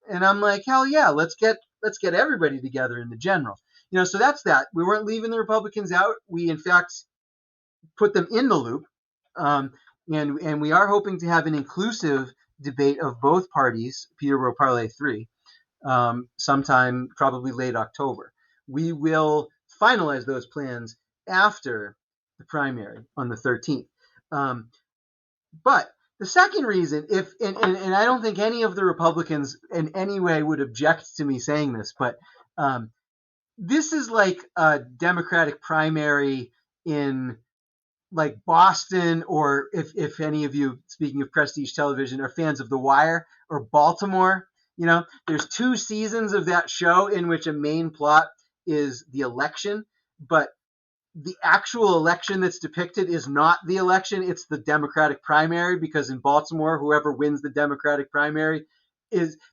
And I'm like, hell yeah, let's get everybody together in the general. So that's that. We weren't leaving the Republicans out. We in fact put them in the loop. And we are hoping to have an inclusive debate of both parties, Peterborough Parley III, sometime probably late October. We will finalize those plans after the primary on the 13th. But the second reason, and I don't think any of the Republicans in any way would object to me saying this, but this is like a Democratic primary in like Boston, or if any of you, speaking of prestige television, are fans of The Wire, or Baltimore. There's 2 seasons of that show in which a main plot is the election, but the actual election that's depicted is not the election, it's the Democratic primary, because in Baltimore, whoever wins the Democratic primary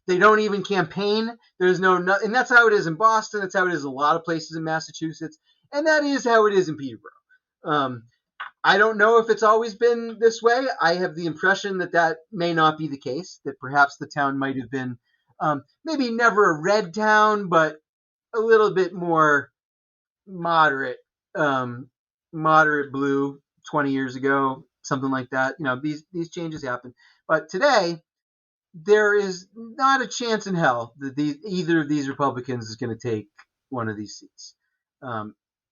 they don't even campaign. There's and that's how it is in Boston. That's how it is in a lot of places in Massachusetts, and that is how it is in Peterborough. I don't know if it's always been this way. I have the impression that may not be the case, that perhaps the town might have been maybe never a red town, but a little bit more moderate, moderate blue 20 years ago, something like that. These changes happen. But today, there is not a chance in hell that either of these Republicans is going to take one of these seats.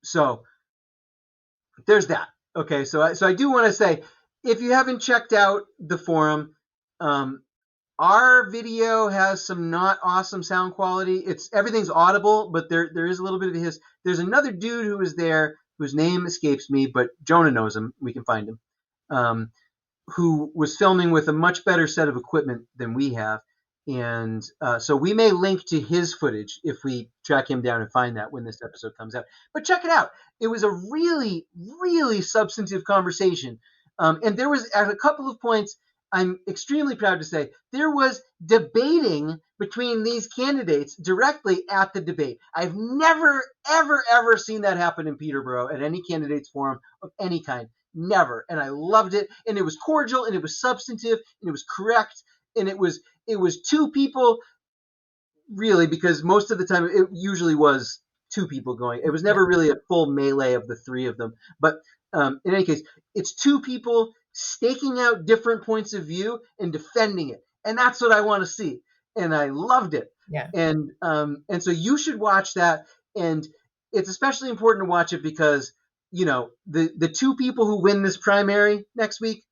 So there's that. Okay, so I do want to say, if you haven't checked out the forum, our video has some not awesome sound quality. Everything's audible, but there is a little bit of a hiss. There's another dude who was there whose name escapes me, but Jonah knows him. We can find him. Who was filming with a much better set of equipment than we have. And so we may link to his footage if we track him down and find that when this episode comes out. But check it out. It was a really, really substantive conversation And there was, at a couple of points, I'm extremely proud to say, there was debating between these candidates directly at the debate. I've never, ever, ever seen that happen in Peterborough at any candidates forum of any kind. Never. And I loved it. And it was cordial, and it was substantive, and it was correct, and it was two people, really, because most of the time it usually was two people going. It was never really a full melee of the three of them. But in any case, it's two people staking out different points of view and defending it. And that's what I want to see. And I loved it. Yeah. And so you should watch that. And it's especially important to watch it because, the two people who win this primary next week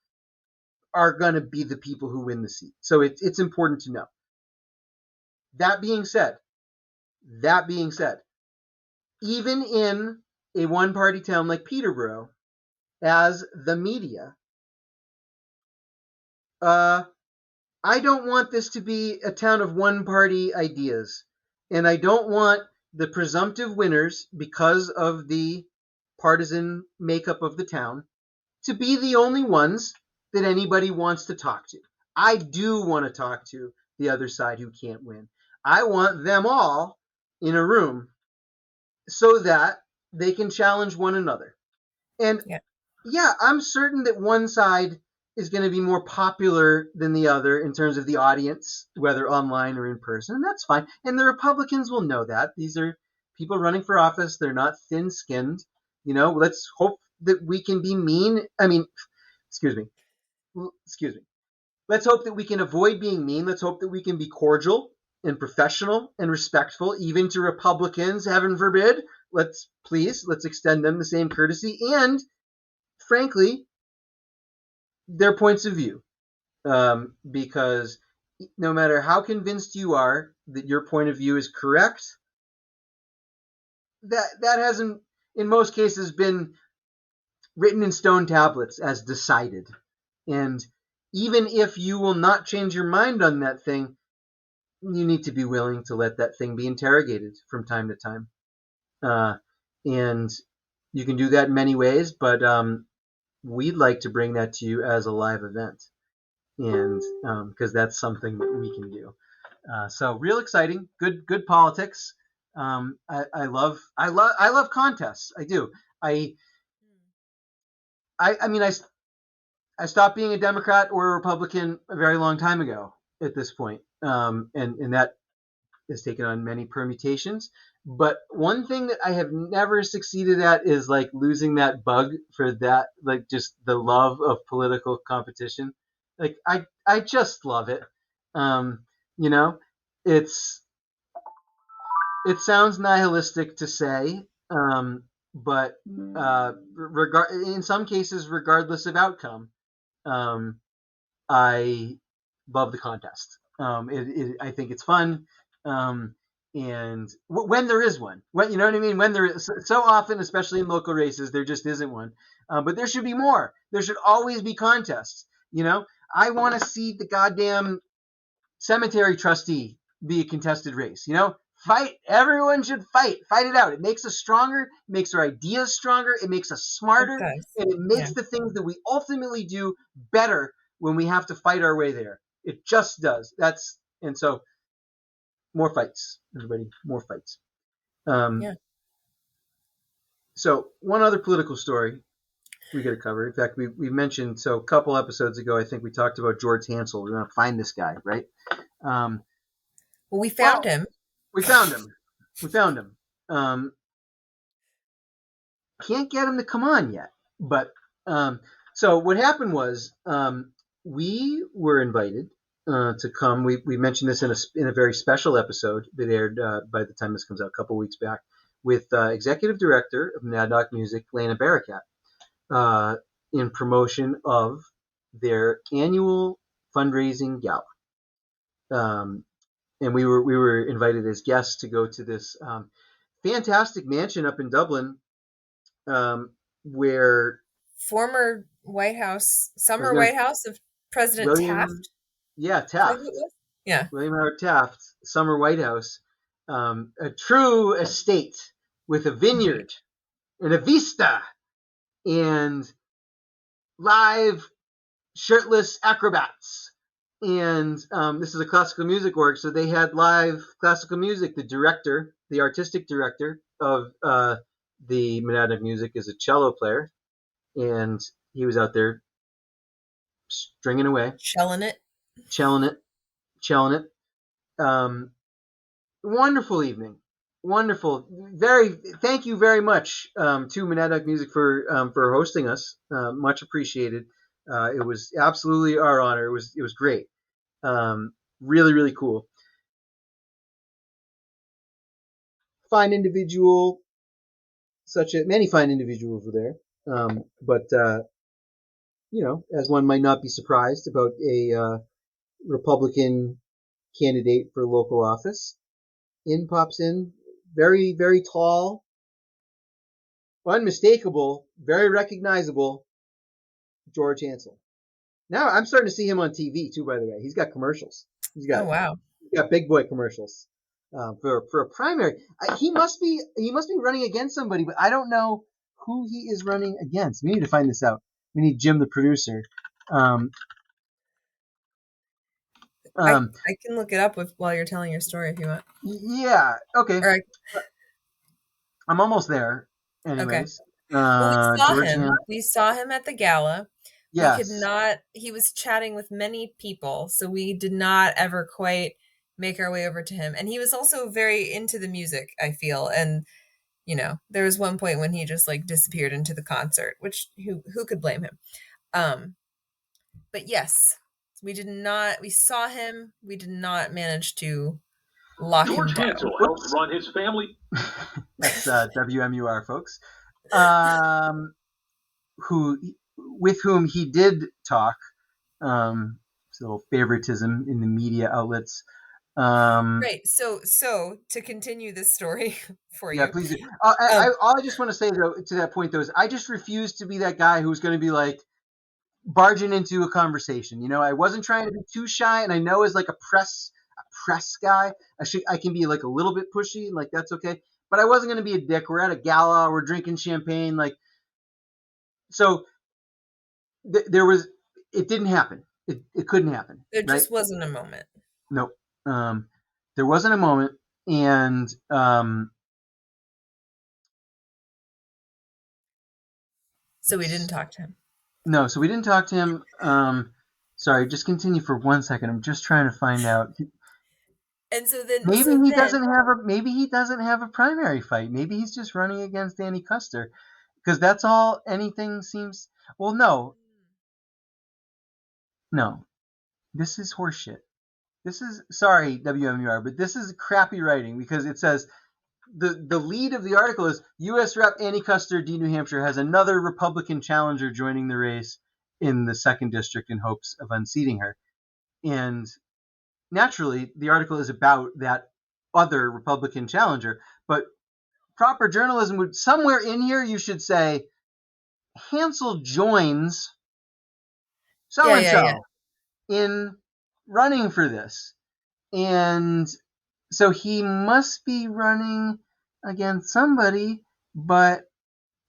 are going to be the people who win the seat. So it's important to know. That being said, even in a one-party town like Peterborough, as the media, I don't want this to be a town of one-party ideas. And I don't want the presumptive winners, because of the partisan makeup of the town, to be the only ones that anybody wants to talk to. I do want to talk to the other side who can't win. I want them all in a room so that they can challenge one another. And I'm certain that one side is going to be more popular than the other in terms of the audience, whether online or in person. And that's fine. And the Republicans will know that. These are people running for office. They're not thin-skinned. Let's hope that we can be mean. Excuse me. Let's hope that we can avoid being mean. Let's hope that we can be cordial and professional and respectful, even to Republicans, heaven forbid. Let's extend them the same courtesy and, frankly, their points of view. Because no matter how convinced you are that your point of view is correct, that hasn't, in most cases, been written in stone tablets as decided. And even if you will not change your mind on that thing, you need to be willing to let that thing be interrogated from time to time. And you can do that in many ways, but we'd like to bring that to you as a live event. And because that's something that we can do. So real exciting, good politics. I love contests. I do. I stopped being a Democrat or a Republican a very long time ago at this point. And that has taken on many permutations. But one thing that I have never succeeded at is like losing that bug for that, like just the love of political competition. Like I just love it. It sounds nihilistic to say, but in some cases, regardless of outcome, I love the contest. I think it's fun, and when there is one, you know what I mean. When there is, so often, especially in local races, there just isn't one. But there should be more. There should always be contests. I want to see the goddamn cemetery trustee be a contested race. Fight. Everyone should fight it out. It makes us stronger. It makes our ideas stronger. It makes us smarter, and it makes the things that we ultimately do better when we have to fight our way there. It just does. And so more fights, everybody, more fights. So one other political story we got to cover. In fact, we mentioned, so a couple episodes ago, I think we talked about George Hansel. We're going to find this guy, right? Well, we found him. We found him. Can't get him to come on yet. But so what happened was we were invited to come. We mentioned this in a very special episode that aired by the time this comes out, a couple weeks back, with Executive Director of MONADNOCK Music, Lena Barakat, in promotion of their annual fundraising gala. And we were invited as guests to go to this fantastic mansion up in Dublin, where former White House of President Taft. Yeah, Taft. Yeah, William Howard Taft, summer White House, a true estate with a vineyard and a vista, and live shirtless acrobats. And this is a classical music org, so they had live classical music. The artistic director of the Monadnock music is a cello player, and he was out there stringing away, Shelling it. chelling it. Wonderful evening. Wonderful. Thank you very much to Monadnock Music for hosting us. Much appreciated. It was absolutely our honor. It was great. Really, really cool. Fine individual, many fine individuals were there. But as one might not be surprised about a Republican candidate for local office, pops in very, very tall, unmistakable, very recognizable George Hansel. Now I'm starting to see him on TV too. By the way, he's got commercials. Oh wow! He's got big boy commercials for a primary. He must be running against somebody, but I don't know who he is running against. We need to find this out. We need Jim, the producer. I can look it up while you're telling your story if you want. Yeah. Okay. I'm almost there. Anyways. Okay. Well, we saw him at the gala. Yes. We could not. He was chatting with many people, so we did not ever quite make our way over to him. And he was also very into the music, I feel. And there was one point when he just like disappeared into the concert, which who could blame him? But yes, we did not. We saw him. We did not manage to lock him down. George Hansel helped run his family. That's WMUR, folks. With whom he did talk. It's a little favoritism in the media outlets. Right. So to continue this story for you. Yeah, please do. All I just want to say though to that point though is I just refuse to be that guy who's going to be like barging into a conversation. I wasn't trying to be too shy, and I know as like a press guy, I can be like a little bit pushy, like that's okay. But I wasn't going to be a dick. We're at a gala, we're drinking champagne, like so. It didn't happen. It couldn't happen. There just wasn't a moment. Nope. There wasn't a moment, and so we didn't talk to him. No, so we didn't talk to him. Sorry, just continue for 1 second. I'm just trying to find out. And so then maybe he doesn't have a primary fight. Maybe he's just running against Danny Custer, because that's all anything seems. Well, no. This is horseshit. This is sorry WMUR, but this is crappy writing because it says the lead of the article is U.S. Rep. Annie Custer, D. New Hampshire, has another Republican challenger joining the race in the 2nd District in hopes of unseating her. And naturally, the article is about that other Republican challenger. But proper journalism would, somewhere in here, you should say, Hansel joins so-and-so in running for this. And so he must be running against somebody, but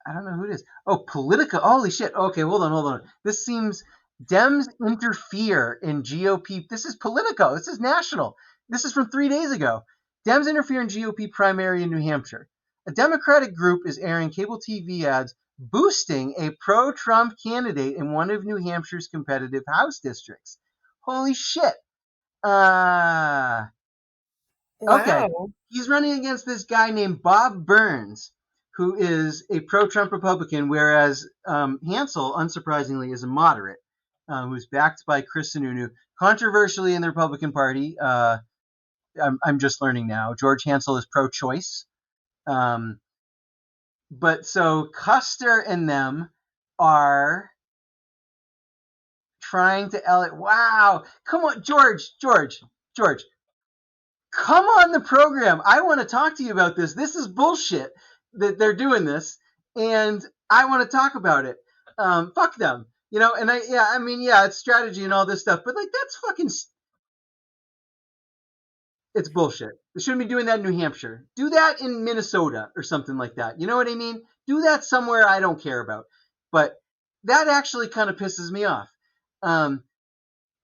I don't know who it is. Oh, Politica. Holy shit. Okay, hold on. This seems Dems interfere in GOP. This is Politico. This is national. This is from 3 days ago. Dems interfere in GOP primary in New Hampshire. A Democratic group is airing cable TV ads boosting a pro-Trump candidate in one of New Hampshire's competitive House districts. Holy shit. Wow. Okay. He's running against this guy named Bob Burns, who is a pro-Trump Republican, whereas Hansel, unsurprisingly, is a moderate, who's backed by Chris Sununu. Controversially in the Republican Party, I'm just learning now, George Hansel is pro-choice. But so Custer and them are trying to wow, come on, George, come on the program. I want to talk to you about this. This is bullshit that they're doing this, and I want to talk about it. Fuck them, And it's strategy and all this stuff, but like that's fucking. It's bullshit. They shouldn't be doing that in New Hampshire. Do that in Minnesota or something like that. You know what I mean? Do that somewhere I don't care about. But that actually kind of pisses me off.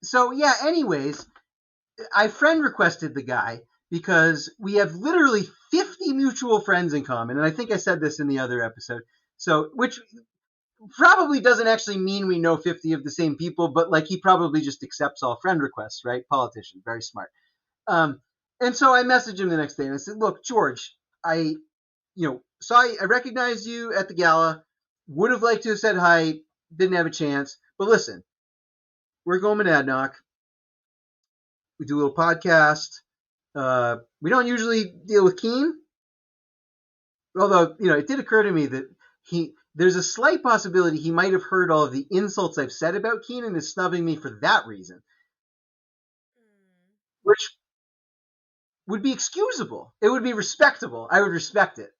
So yeah, anyways, I friend requested the guy because we have literally 50 mutual friends in common. And I think I said this in the other episode. So, which probably doesn't actually mean we know 50 of the same people, but like he probably just accepts all friend requests, right? Politician, very smart. And so I messaged him the next day and I said, look, George, I recognized you at the gala, would have liked to have said hi, didn't have a chance, but listen, we're going Monadnock. We do a little podcast. We don't usually deal with Keane, although, it did occur to me that there's a slight possibility he might have heard all of the insults I've said about Keane and is snubbing me for that reason, which would be excusable. It would be respectable. I would respect it.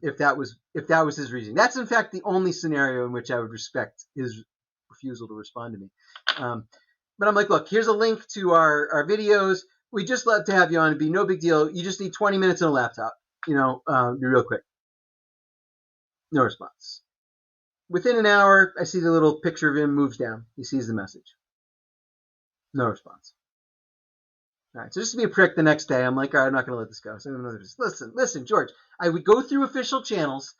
If that was his reasoning. That's in fact the only scenario in which I would respect his refusal to respond to me. But I'm like, look, here's a link to our videos. We just love to have you on. It'd be no big deal. You just need 20 minutes and a laptop. Be real quick. No response. Within an hour, I see the little picture of him moves down. He sees the message. No response. All right, so just to be a prick the next day, I'm like, all right, I'm not going to let this go. So listen, George, I would go through official channels,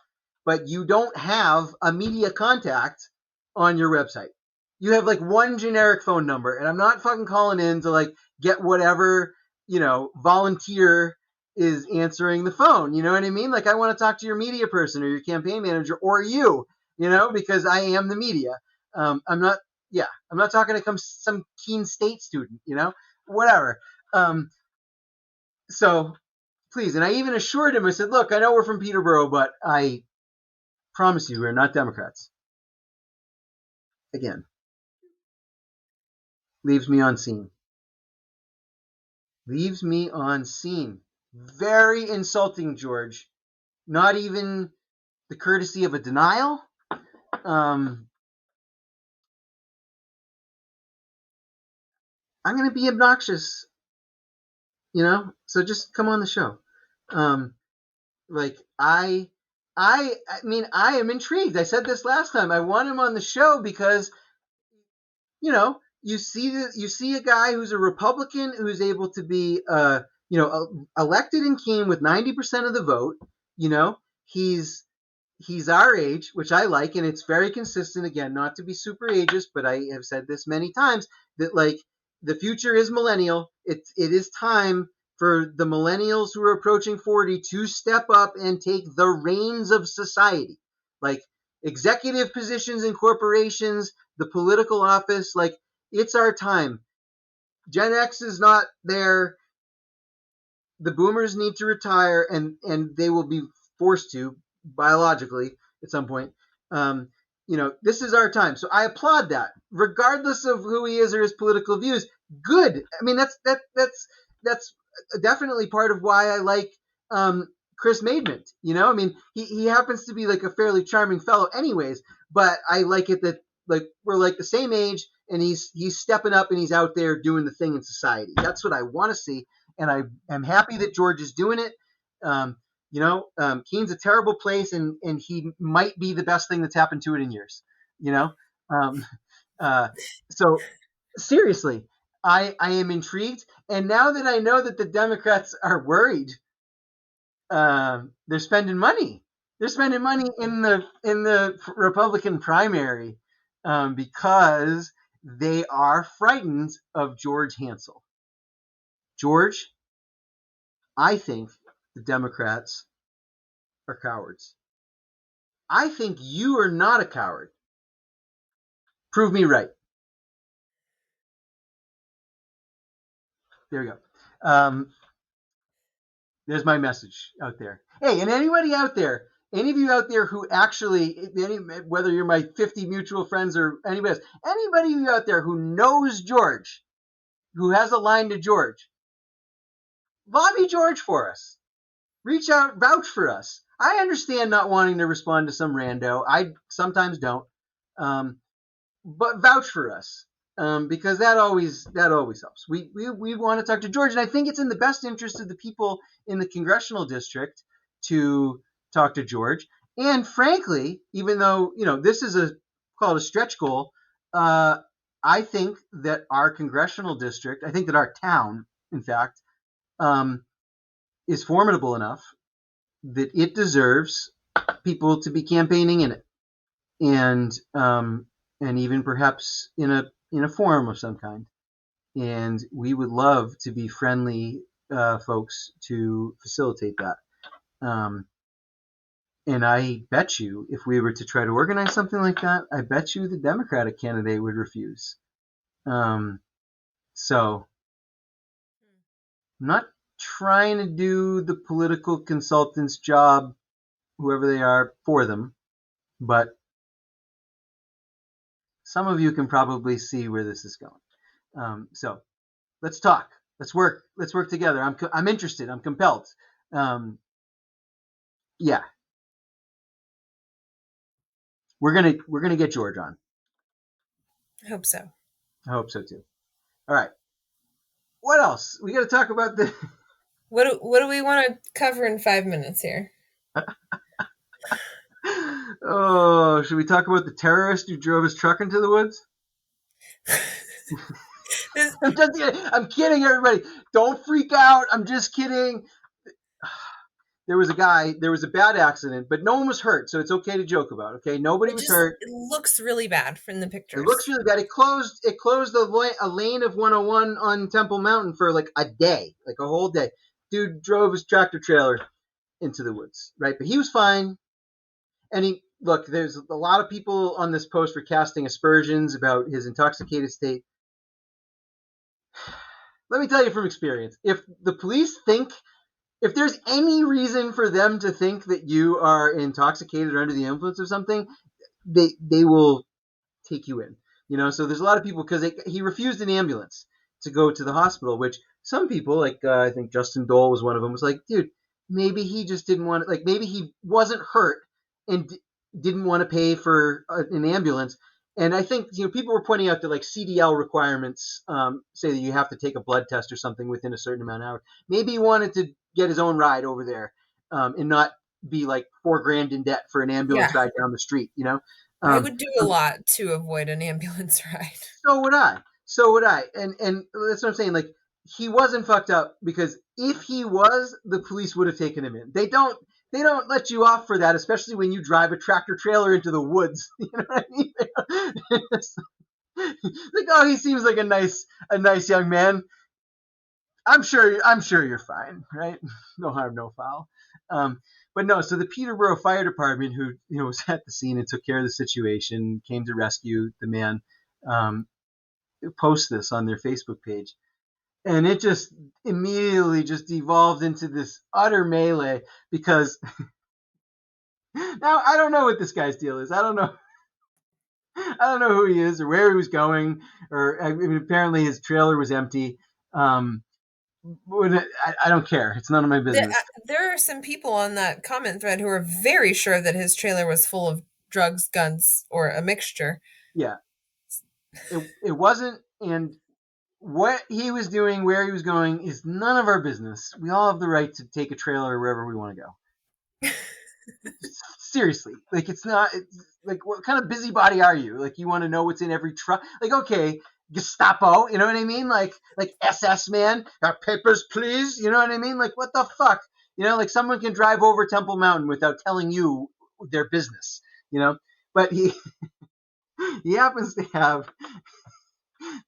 but you don't have a media contact on your website. You have like one generic phone number, and I'm not fucking calling in to like get whatever, volunteer is answering the phone. You know what I mean? Like I want to talk to your media person or your campaign manager or you, because I am the media. I'm not talking to some Keene State student, whatever. So please. And I even assured him, I said, look, I know we're from Peterborough, but I promise you we're not Democrats. Again, leaves me on scene. Very insulting, George. Not even the courtesy of a denial. I'm going to be obnoxious, so just come on the show. I am intrigued. I said this last time. I want him on the show because, you see a guy who's a Republican who's able to be, elected in Keene with 90% of the vote. He's our age, which I like, and it's very consistent. Again, not to be super ageist, but I have said this many times that like the future is millennial. It is time for the millennials who are approaching 40 to step up and take the reins of society, like executive positions in corporations, the political office. Like it's our time. Gen X is not there. The boomers need to retire, and they will be forced to biologically at some point. This is our time. So I applaud that, regardless of who he is or his political views. Good. I mean, that's definitely part of why I like Chris Maidment. He happens to be like a fairly charming fellow, anyways. But I like it that like we're like the same age, and he's stepping up and he's out there doing the thing in society. That's what I want to see, and I am happy that George is doing it. Keene's a terrible place, and he might be the best thing that's happened to it in years. So seriously, I am intrigued, and now that I know that the Democrats are worried, they're spending money. They're spending money in the Republican primary because they are frightened of George Hansel. George, I think the Democrats are cowards. I think you are not a coward. Prove me right. There we go. There's my message out there. Hey, and anybody out there, any of you out there who actually, whether you're my 50 mutual friends or anybody else, anybody out there who knows George, who has a line to George, lobby George for us. Reach out, vouch for us. I understand not wanting to respond to some rando. I sometimes don't. But vouch for us. Because that always helps. We want to talk to George, and I think it's in the best interest of the people in the congressional district to talk to George. And frankly, even though, this is called a stretch goal, I think that our congressional district, I think that our town, in fact, is formidable enough that it deserves people to be campaigning in it, and even perhaps in a forum of some kind. And we would love to be friendly folks to facilitate that. And I bet you, if we were to try to organize something like that, I bet you the Democratic candidate would refuse. So I'm not trying to do the political consultant's job, whoever they are, for them, but some of you can probably see where this is going. So let's talk. Let's work. Let's work together. I'm interested. I'm compelled. Yeah. We're gonna get George on. I hope so. I hope so too. All right. What else? We got to talk about the. What do we want to cover in 5 minutes here? Oh, should we talk about the terrorist who drove his truck into the woods? I'm kidding, everybody. Don't freak out. I'm just kidding. There was a bad accident, but no one was hurt, so it's okay to joke about. Okay, nobody was hurt. It looks really bad from the pictures. It looks really bad. It closed a lane of 101 on Temple Mountain for like a day, like a whole day. Dude drove his tractor trailer into the woods, right? But he was fine. And there's a lot of people on this post were casting aspersions about his intoxicated state. Let me tell you from experience, if the police think, if there's any reason for them to think that you are intoxicated or under the influence of something, they will take you in. So there's a lot of people, because he refused an ambulance to go to the hospital, which some people, like I think Justin Dole was one of them, was like, dude, maybe he just didn't want to, like maybe he wasn't hurt and didn't want to pay for an ambulance. And I think people were pointing out that like CDL requirements say that you have to take a blood test or something within a certain amount of hours. Maybe he wanted to get his own ride over there and not be like $4,000 in debt for an ambulance ride down the street. I would do a lot to avoid an ambulance ride. So would I. And that's what I'm saying. Like, he wasn't fucked up, because if he was, the police would have taken him in. They don't let you off for that, especially when you drive a tractor trailer into the woods. You know what I mean? Like, oh, he seems like a nice young man. I'm sure you're fine, right? No harm, no foul. But no, so the Peterborough Fire Department, who was at the scene and took care of the situation, came to rescue the man, post this on their Facebook page. And it just immediately just evolved into this utter melee, because now I don't know what this guy's deal is. I don't know who he is or where he was going, or I mean, apparently his trailer was empty. I don't care. It's none of my business. There are some people on that comment thread who are very sure that his trailer was full of drugs, guns, or a mixture. Yeah. It wasn't, and what he was doing, where he was going, is none of our business. We all have the right to take a trailer wherever we want to go. Seriously. Like, it's like, what kind of busybody are you? Like, you want to know what's in every truck? Like, okay, Gestapo, you know what I mean? Like SS man, papers please, you know what I mean? Like, what the fuck? Like, someone can drive over Temple Mountain without telling you their business, But he happens to have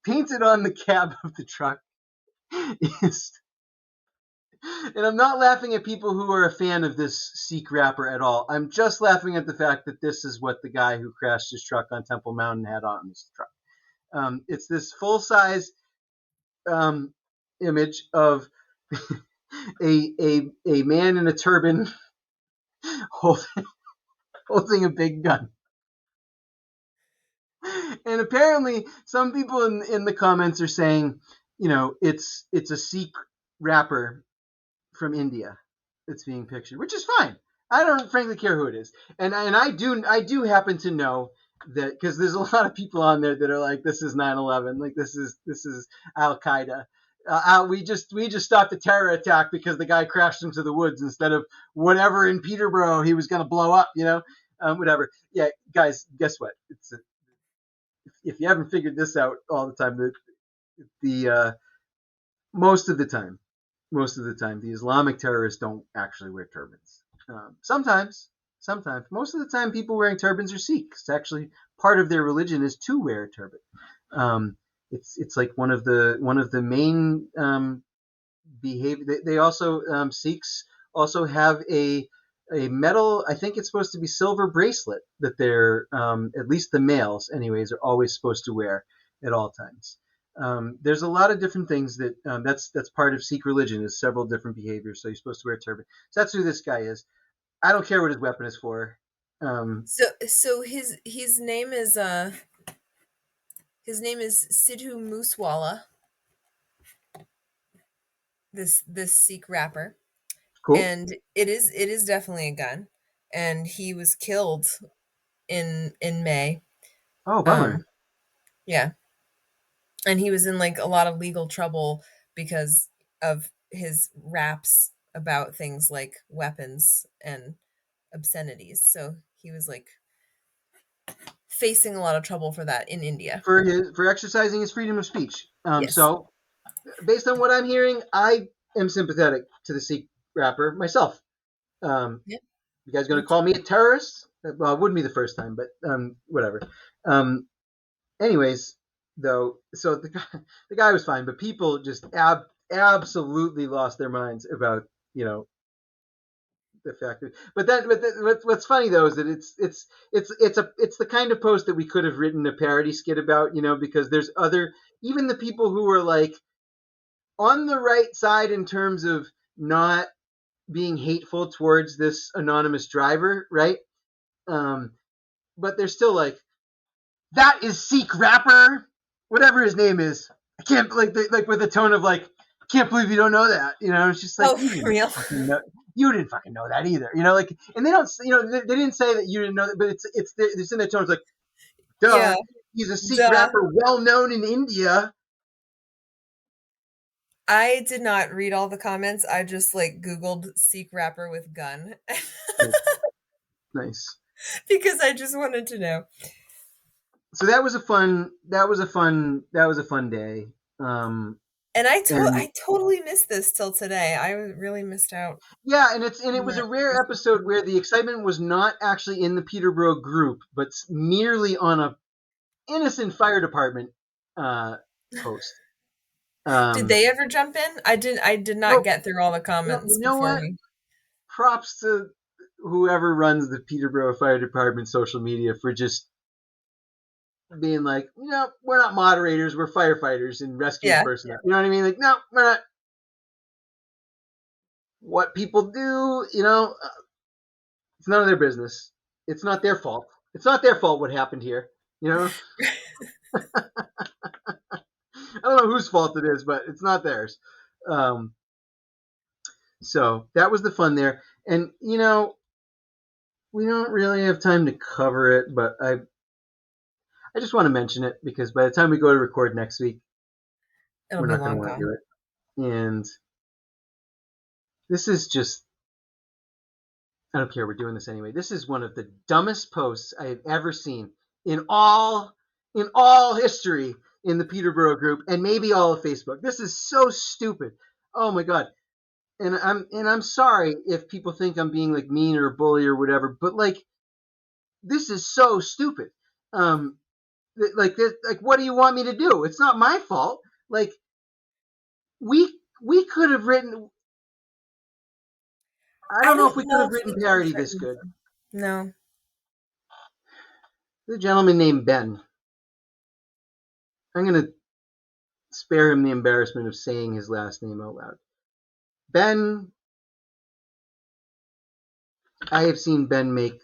painted on the cab of the truck is, and I'm not laughing at people who are a fan of this Sikh rapper at all. I'm just laughing at the fact that this is what the guy who crashed his truck on Temple Mountain had on his truck. It's this full-size image of a man in a turban holding a big gun. And apparently some people in the comments are saying, it's a Sikh rapper from India that's being pictured, which is fine. I don't frankly care who it is. And I do happen to know that, because there's a lot of people on there that are like, this is 9/11, like this is Al Qaeda. we just stopped a terror attack because the guy crashed into the woods instead of whatever in Peterborough he was going to blow up, whatever. Yeah, guys, guess what? If you haven't figured this out all the time, the most of the time, the Islamic terrorists don't actually wear turbans. Sometimes. Most of the time, people wearing turbans are Sikhs. It's actually part of their religion is to wear a turban. It's like one of the main behavior. They also Sikhs also have a metal. I think it's supposed to be silver bracelet that they're at least the males, anyways, are always supposed to wear at all times. There's a lot of different things that that's part of Sikh religion is several different behaviors. So you're supposed to wear a turban. So that's who this guy is. I don't care what his weapon is for. So his name is Sidhu Moosewala. This Sikh rapper. Cool. And it is definitely a gun. And he was killed in May. Oh, bummer. Yeah. And he was in like a lot of legal trouble because of his raps about things like weapons and obscenities. So he was like facing a lot of trouble for that in India. For exercising his freedom of speech. Yes. So based on what I'm hearing, I am sympathetic to the Sikh rapper myself. You guys going to call me a terrorist? Well, it wouldn't be the first time, but whatever. Anyways, though, so the guy was fine, but people just absolutely lost their minds about the fact that. But what's funny though is that it's the kind of post that we could have written a parody skit about, because there's even the people who are like on the right side in terms of not being hateful towards this anonymous driver, right? But they're still like, that is Sikh rapper, whatever his name is. I can't like with a tone of like, can't believe you don't know that. It's just like, you didn't fucking know that either. And they don't, they didn't say that you didn't know that, but it's in their tone. It's like, duh, yeah, he's a Sikh rapper, well known in India. I did not read all the comments. I just like Googled Sikh rapper with gun. Nice. Because I just wanted to know. So that was a fun day. And I totally missed this till today. I really missed out. Yeah, and it was a rare episode where the excitement was not actually in the Peterborough group, but merely on a innocent fire department post. Did they ever jump in? I did not get through all the comments. You know what? Props to whoever runs the Peterborough Fire Department social media for just being like, we're not moderators, we're firefighters and rescue personnel. You know what I mean? Like, no, we're not. What people do, it's none of their business. It's not their fault. It's not their fault what happened here. I don't know whose fault it is, but it's not theirs. So that was the fun there. And, we don't really have time to cover it, but I just want to mention it because by the time we go to record next week, we're not going to want to do it. And this is just, I don't care. We're doing this anyway. This is one of the dumbest posts I have ever seen in all history in the Peterborough group and maybe all of Facebook. This is so stupid. Oh my God. And I'm sorry if people think I'm being like mean or a bully or whatever, but like this is so stupid. Like this, like what do you want me to do? It's not my fault. Like we could have written. I don't know if we could have written parody this good. No. The gentleman named Ben. I'm going to spare him the embarrassment of saying his last name out loud. Ben, I have seen Ben make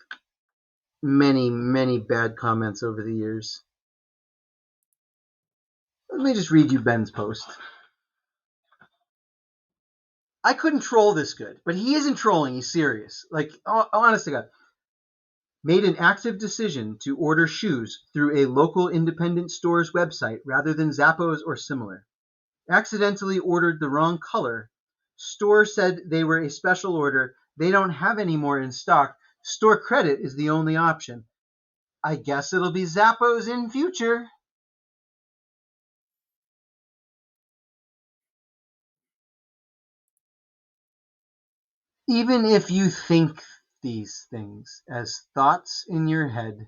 many, many bad comments over the years. Let me just read you Ben's post. I couldn't troll this good, but he isn't trolling. He's serious. Like, honest to God. Made an active decision to order shoes through a local independent store's website rather than Zappos or similar. Accidentally ordered the wrong color. Store said they were a special order. They don't have any more in stock. Store credit is the only option. I guess it'll be Zappos in future. Even if you think these things as thoughts in your head,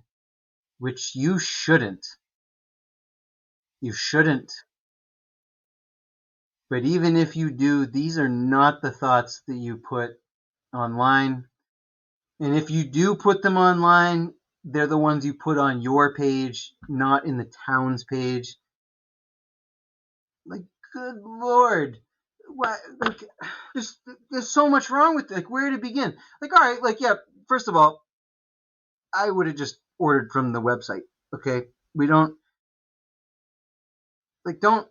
which you shouldn't. But even if you do, these are not the thoughts that you put online. And if you do put them online, they're the ones you put on your page, not in the town's page. Like, good Lord. What, like, there's so much wrong with it. Like, where to begin? Like, all right, like, yeah, first of all, I would have just ordered from the website. Okay? We don't, like, don't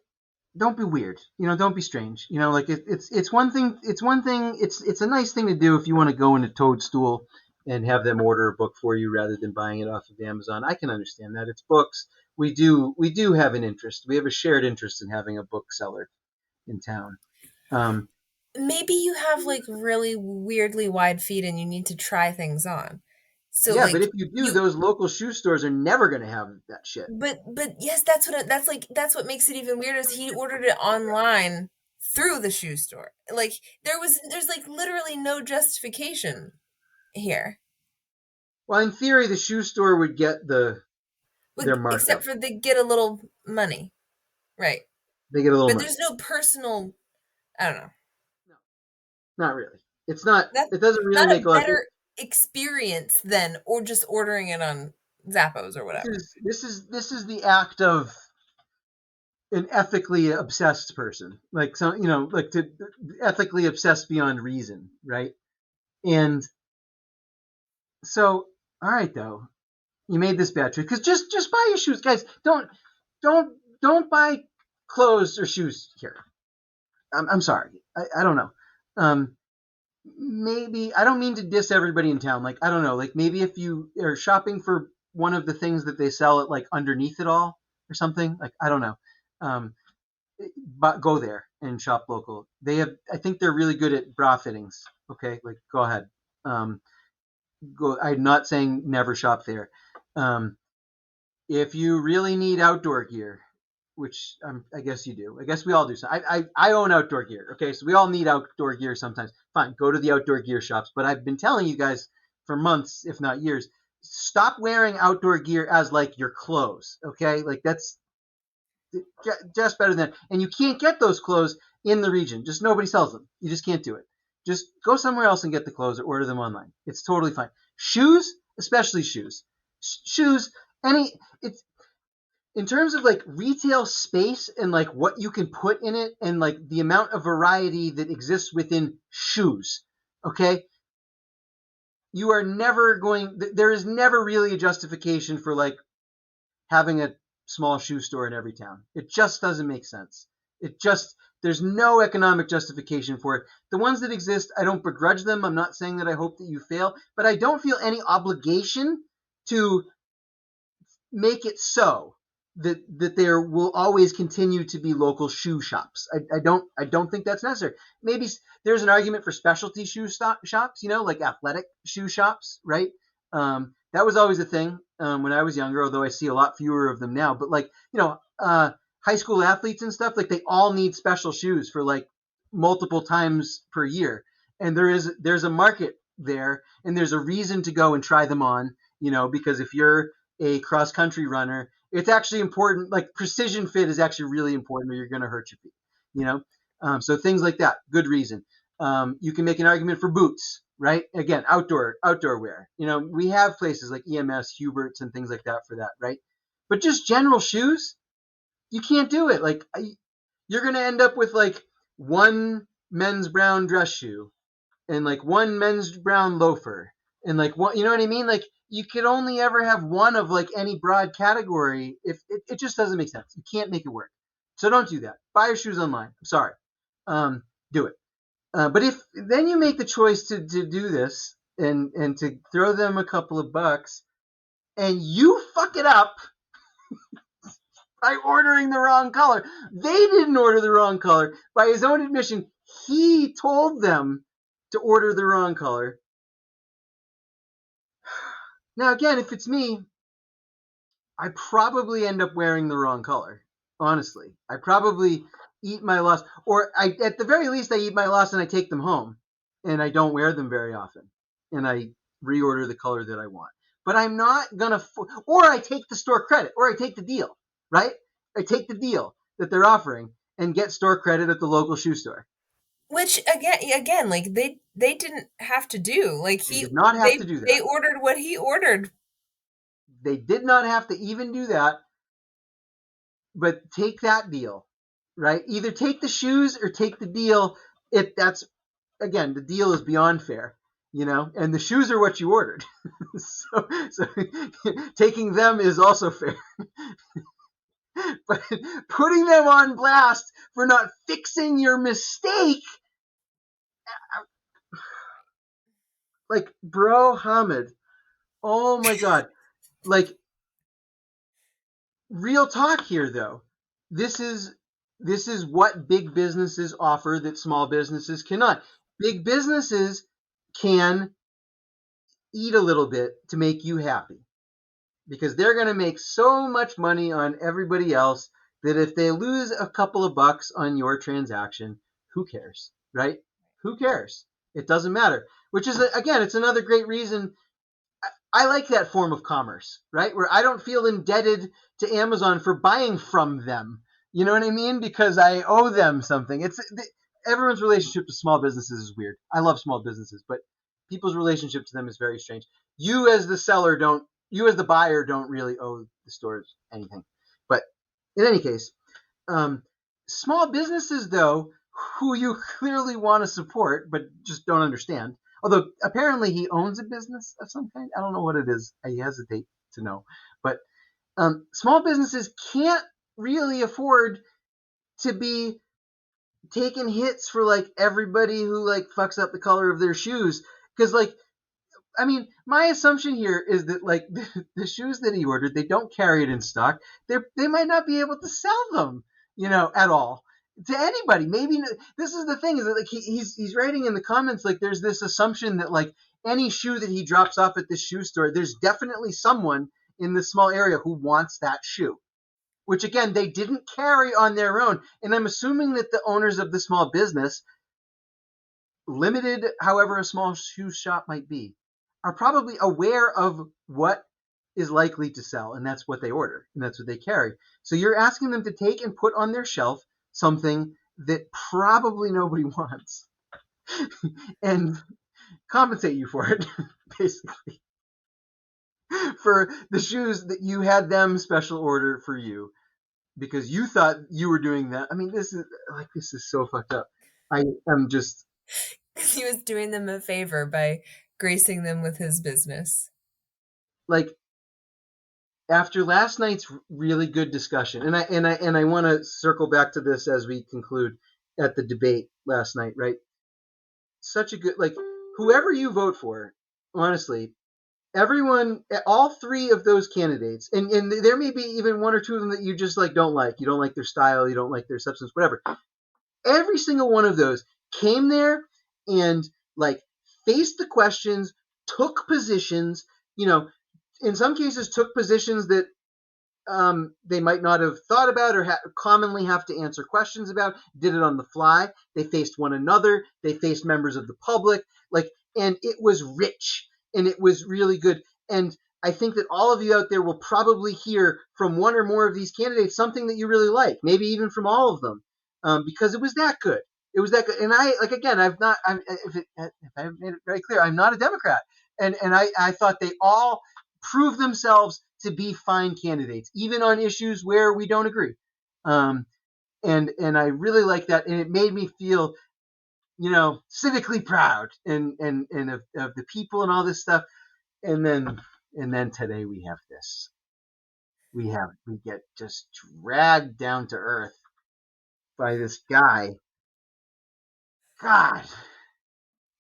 be weird. Don't be strange. Like it's one thing. It's a nice thing to do if you want to go into Toadstool and have them order a book for you rather than buying it off of Amazon. I can understand that. It's books. We do have an interest. We have a shared interest in having a bookseller in town. Maybe you have like really weirdly wide feet and you need to try things on. So yeah, like, but if you do, those local shoe stores are never going to have that shit. But yes, that's what makes it even weirder. Is he ordered it online through the shoe store? Like there's like literally no justification here. Well, in theory, the shoe store would get their markup, except for they get a little money, right? They get a little, but money. There's no personal. I don't know. No, not really. It's not. It doesn't really make a better experience than or just ordering it on Zappos or whatever. This is the act of an ethically obsessed person, like like to ethically obsessed beyond reason, right? And so, all right, though, you made this bad choice because just buy your shoes, guys. Don't buy clothes or shoes here. I'm sorry. I don't know. Maybe I don't mean to diss everybody in town. Like, I don't know. Like, maybe if you are shopping for one of the things that they sell at like underneath it all or something, like, I don't know. But go there and shop local. I think they're really good at bra fittings. Okay, like, go ahead. Go. I'm not saying never shop there. If you really need outdoor gear, which I guess you do. I guess we all do. So I own outdoor gear. Okay, so we all need outdoor gear sometimes. Fine, go to the outdoor gear shops. But I've been telling you guys for months, if not years, stop wearing outdoor gear as like your clothes. Okay, like that's just better than. And you can't get those clothes in the region. Just nobody sells them. You just can't do it. Just go somewhere else and get the clothes or order them online. It's totally fine. Shoes, especially shoes. Shoes. It's in terms of like retail space and like what you can put in it and like the amount of variety that exists within shoes, okay? You are never there is never really a justification for like having a small shoe store in every town. It just doesn't make sense. There's no economic justification for it. The ones that exist, I don't begrudge them. I'm not saying that I hope that you fail, but I don't feel any obligation to make it so that there will always continue to be local shoe shops. I don't think that's necessary. Maybe there's an argument for specialty shoe shops, like athletic shoe shops, right? That was always a thing when I was younger, although I see a lot fewer of them now. But like, high school athletes and stuff, like they all need special shoes for like multiple times per year. And there's a market there and there's a reason to go and try them on, because if you're a cross country runner, it's actually important. Like precision fit is actually really important, or you're going to hurt your feet. So things like that, good reason. You can make an argument for boots, right? Again, outdoor wear. We have places like EMS, Hubert's, and things like that for that, right? But just general shoes, you can't do it. Like you're going to end up with like one men's brown dress shoe and like one men's brown loafer and like one, you know what I mean? Like you could only ever have one of like any broad category. If it just doesn't make sense. You can't make it work. So don't do that. Buy your shoes online. I'm sorry. Do it. But if then you make the choice to do this and to throw them a couple of bucks and you fuck it up, by ordering the wrong color. They didn't order the wrong color. By his own admission, he told them to order the wrong color. Now, again, if it's me, I probably end up wearing the wrong color. Honestly, I probably eat my loss, or at the very least, I eat my loss and I take them home, and I don't wear them very often, and I reorder the color that I want. But I'm not gonna, or I take the store credit, or I take the deal, right? I take the deal that they're offering and get store credit at the local shoe store. Which again, like they didn't have to do. Like They did not have to do they that. ordered what he ordered. They did not have to even do that. But take that deal, right? Either take the shoes or take the deal. That's again, the deal is beyond fair, and the shoes are what you ordered. so taking them is also fair. But putting them on blast for not fixing your mistake, like, bro, Hamid, oh my God, like, real talk here though. This is what big businesses offer that small businesses cannot. Big businesses can eat a little bit to make you happy because they're going to make so much money on everybody else that if they lose a couple of bucks on your transaction, who cares, right? Who cares? It doesn't matter. Which is, again, it's another great reason. I like that form of commerce, right? Where I don't feel indebted to Amazon for buying from them. You know what I mean? Because I owe them something. Everyone's relationship to small businesses is weird. I love small businesses, but people's relationship to them is very strange. You as the buyer don't really owe the stores anything. But in any case, small businesses though, who you clearly want to support, but just don't understand. Although apparently he owns a business of some kind. I don't know what it is. I hesitate to know. But small businesses can't really afford to be taking hits for like everybody who like fucks up the color of their shoes. Because my assumption here is that like the shoes that he ordered, they don't carry it in stock. They might not be able to sell them, at all to anybody. Maybe this is the thing is that like he's writing in the comments like there's this assumption that like any shoe that he drops off at this shoe store, there's definitely someone in this small area who wants that shoe, which again they didn't carry on their own. And I'm assuming that the owners of the small business, limited however a small shoe shop might be, are probably aware of what is likely to sell, and that's what they order, and that's what they carry. So you're asking them to take and put on their shelf something that probably nobody wants and compensate you for it, basically, for the shoes that you had them special order for you because you thought you were doing that. This is so fucked up. I am just... He was doing them a favor by gracing them with his business. Like, after last night's really good discussion, and I want to circle back to this as we conclude at the debate last night, right? Such a good, like, whoever you vote for, honestly, everyone, all three of those candidates, and there may be even one or two of them that you just like don't like. You don't like their style, you don't like their substance, whatever. Every single one of those came there and like faced the questions, took positions, in some cases took positions that they might not have thought about or commonly have to answer questions about, did it on the fly. They faced one another. They faced members of the public, and it was rich and it was really good. And I think that all of you out there will probably hear from one or more of these candidates something that you really like, maybe even from all of them, because it was that good. It was that good. And if I have made it very clear, I'm not a Democrat. And I thought they all proved themselves to be fine candidates, even on issues where we don't agree. And I really like that. And it made me feel, civically proud and of the people and all this stuff. And then today we have this. We get just dragged down to earth by this guy. God,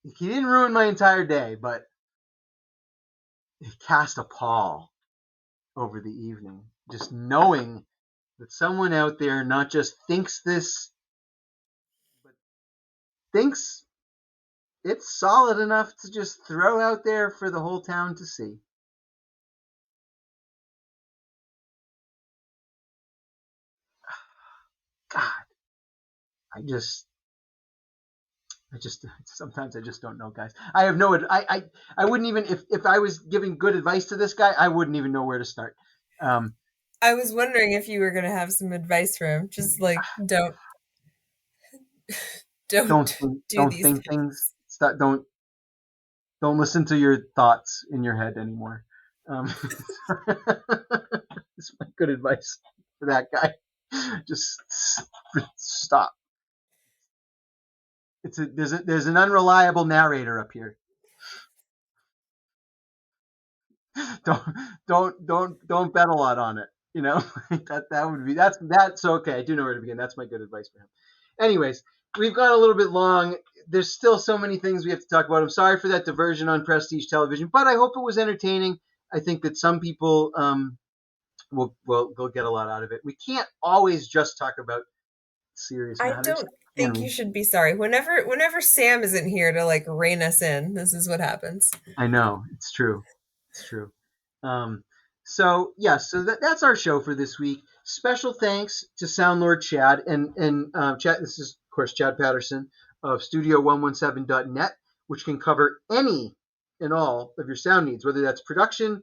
he didn't ruin my entire day, but he cast a pall over the evening, just knowing that someone out there not just thinks this, but thinks it's solid enough to just throw out there for the whole town to see. God, I just sometimes I just don't know, guys. I have no, I wouldn't even, if I was giving good advice to this guy, I wouldn't even know where to start. I was wondering if you were going to have some advice for him. Just like, don't Don't do these think things. Don't listen to your thoughts in your head anymore. It's my good advice for that guy. Just stop. There's an unreliable narrator up here. Don't bet a lot on it. You know, that would be that's okay. I do know where to begin. That's my good advice for him. Anyways, we've gone a little bit long. There's still so many things we have to talk about. I'm sorry for that diversion on prestige television, but I hope it was entertaining. I think that some people will get a lot out of it. We can't always just talk about serious I matters. don't think you should be sorry. Whenever Sam isn't here to like rein us in, this is what happens. I know, it's true. It's true. So that's our show for this week. Special thanks to Sound Lord Chad and Chad. This is of course Chad Patterson of Studio117.net, which can cover any and all of your sound needs, whether that's production,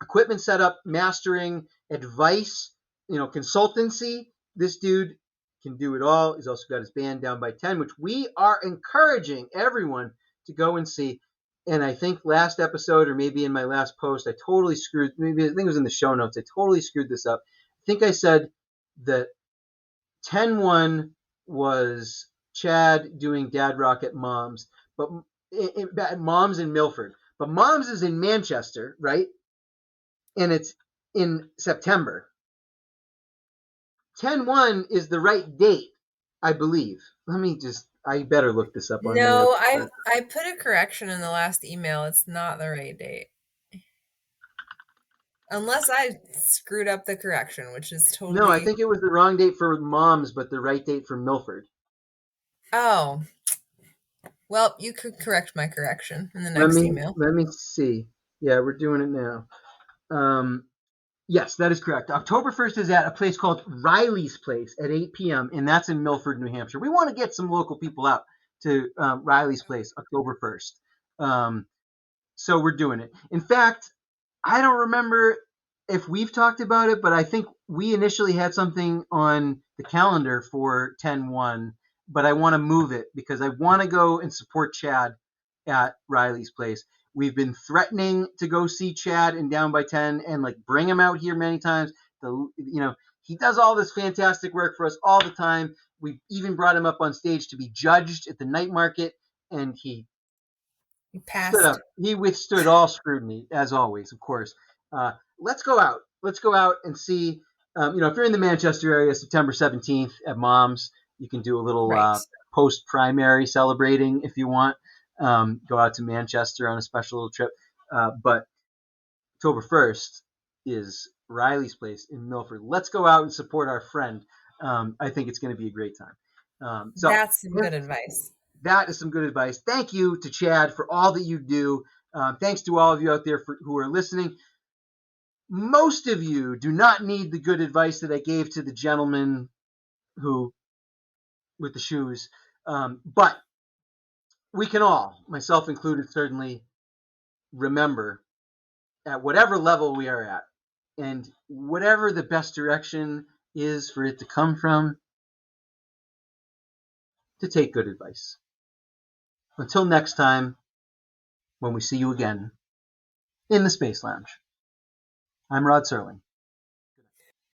equipment setup, mastering, advice, consultancy. This dude can do it all. He's also got his band Down by 10, which we are encouraging everyone to go and see. And I think last episode, or maybe in my last post, I totally screwed, maybe I think it was in the show notes, I totally screwed this up. I think I said that 10-1 was Chad doing Dad Rock at Mom's, but at Mom's in Milford. But Mom's is in Manchester, right? And it's in September. 10-1 is the right date, I believe. I better look this up. No, I put a correction in the last email. It's not the right date. Unless I screwed up the correction, which is totally... No, I think it was the wrong date for Mom's, but the right date for Milford. Oh. Well, you could correct my correction in the next email. Let me see. Yeah, we're doing it now. Yes, that is correct. October 1st is at a place called Riley's Place at 8 p.m., and that's in Milford, New Hampshire. We want to get some local people out to Riley's Place October 1st. So we're doing it. In fact, I don't remember if we've talked about it, but I think we initially had something on the calendar for 10-1, but I want to move it because I want to go and support Chad at Riley's Place. We've been threatening to go see Chad in Down by 10 and bring him out here many times. He does all this fantastic work for us all the time. We even brought him up on stage to be judged at the night market, and he passed. Stood up. He withstood all scrutiny, as always, of course. Let's go out. Let's go out and see. If you're in the Manchester area, September 17th at Mom's, you can do a little post-primary celebrating if you want. Go out to Manchester on a special little trip. But October 1st is Riley's Place in Milford. Let's go out and support our friend. I think it's going to be a great time. That's some good advice. That is some good advice. Thank you to Chad for all that you do. Thanks to all of you out there who are listening. Most of you do not need the good advice that I gave to the gentleman with the shoes. But we can all, myself included certainly, remember at whatever level we are at and whatever the best direction is for it to come from, to take good advice. Until next time, when we see you again in the Space Lounge, I'm Rod Serling.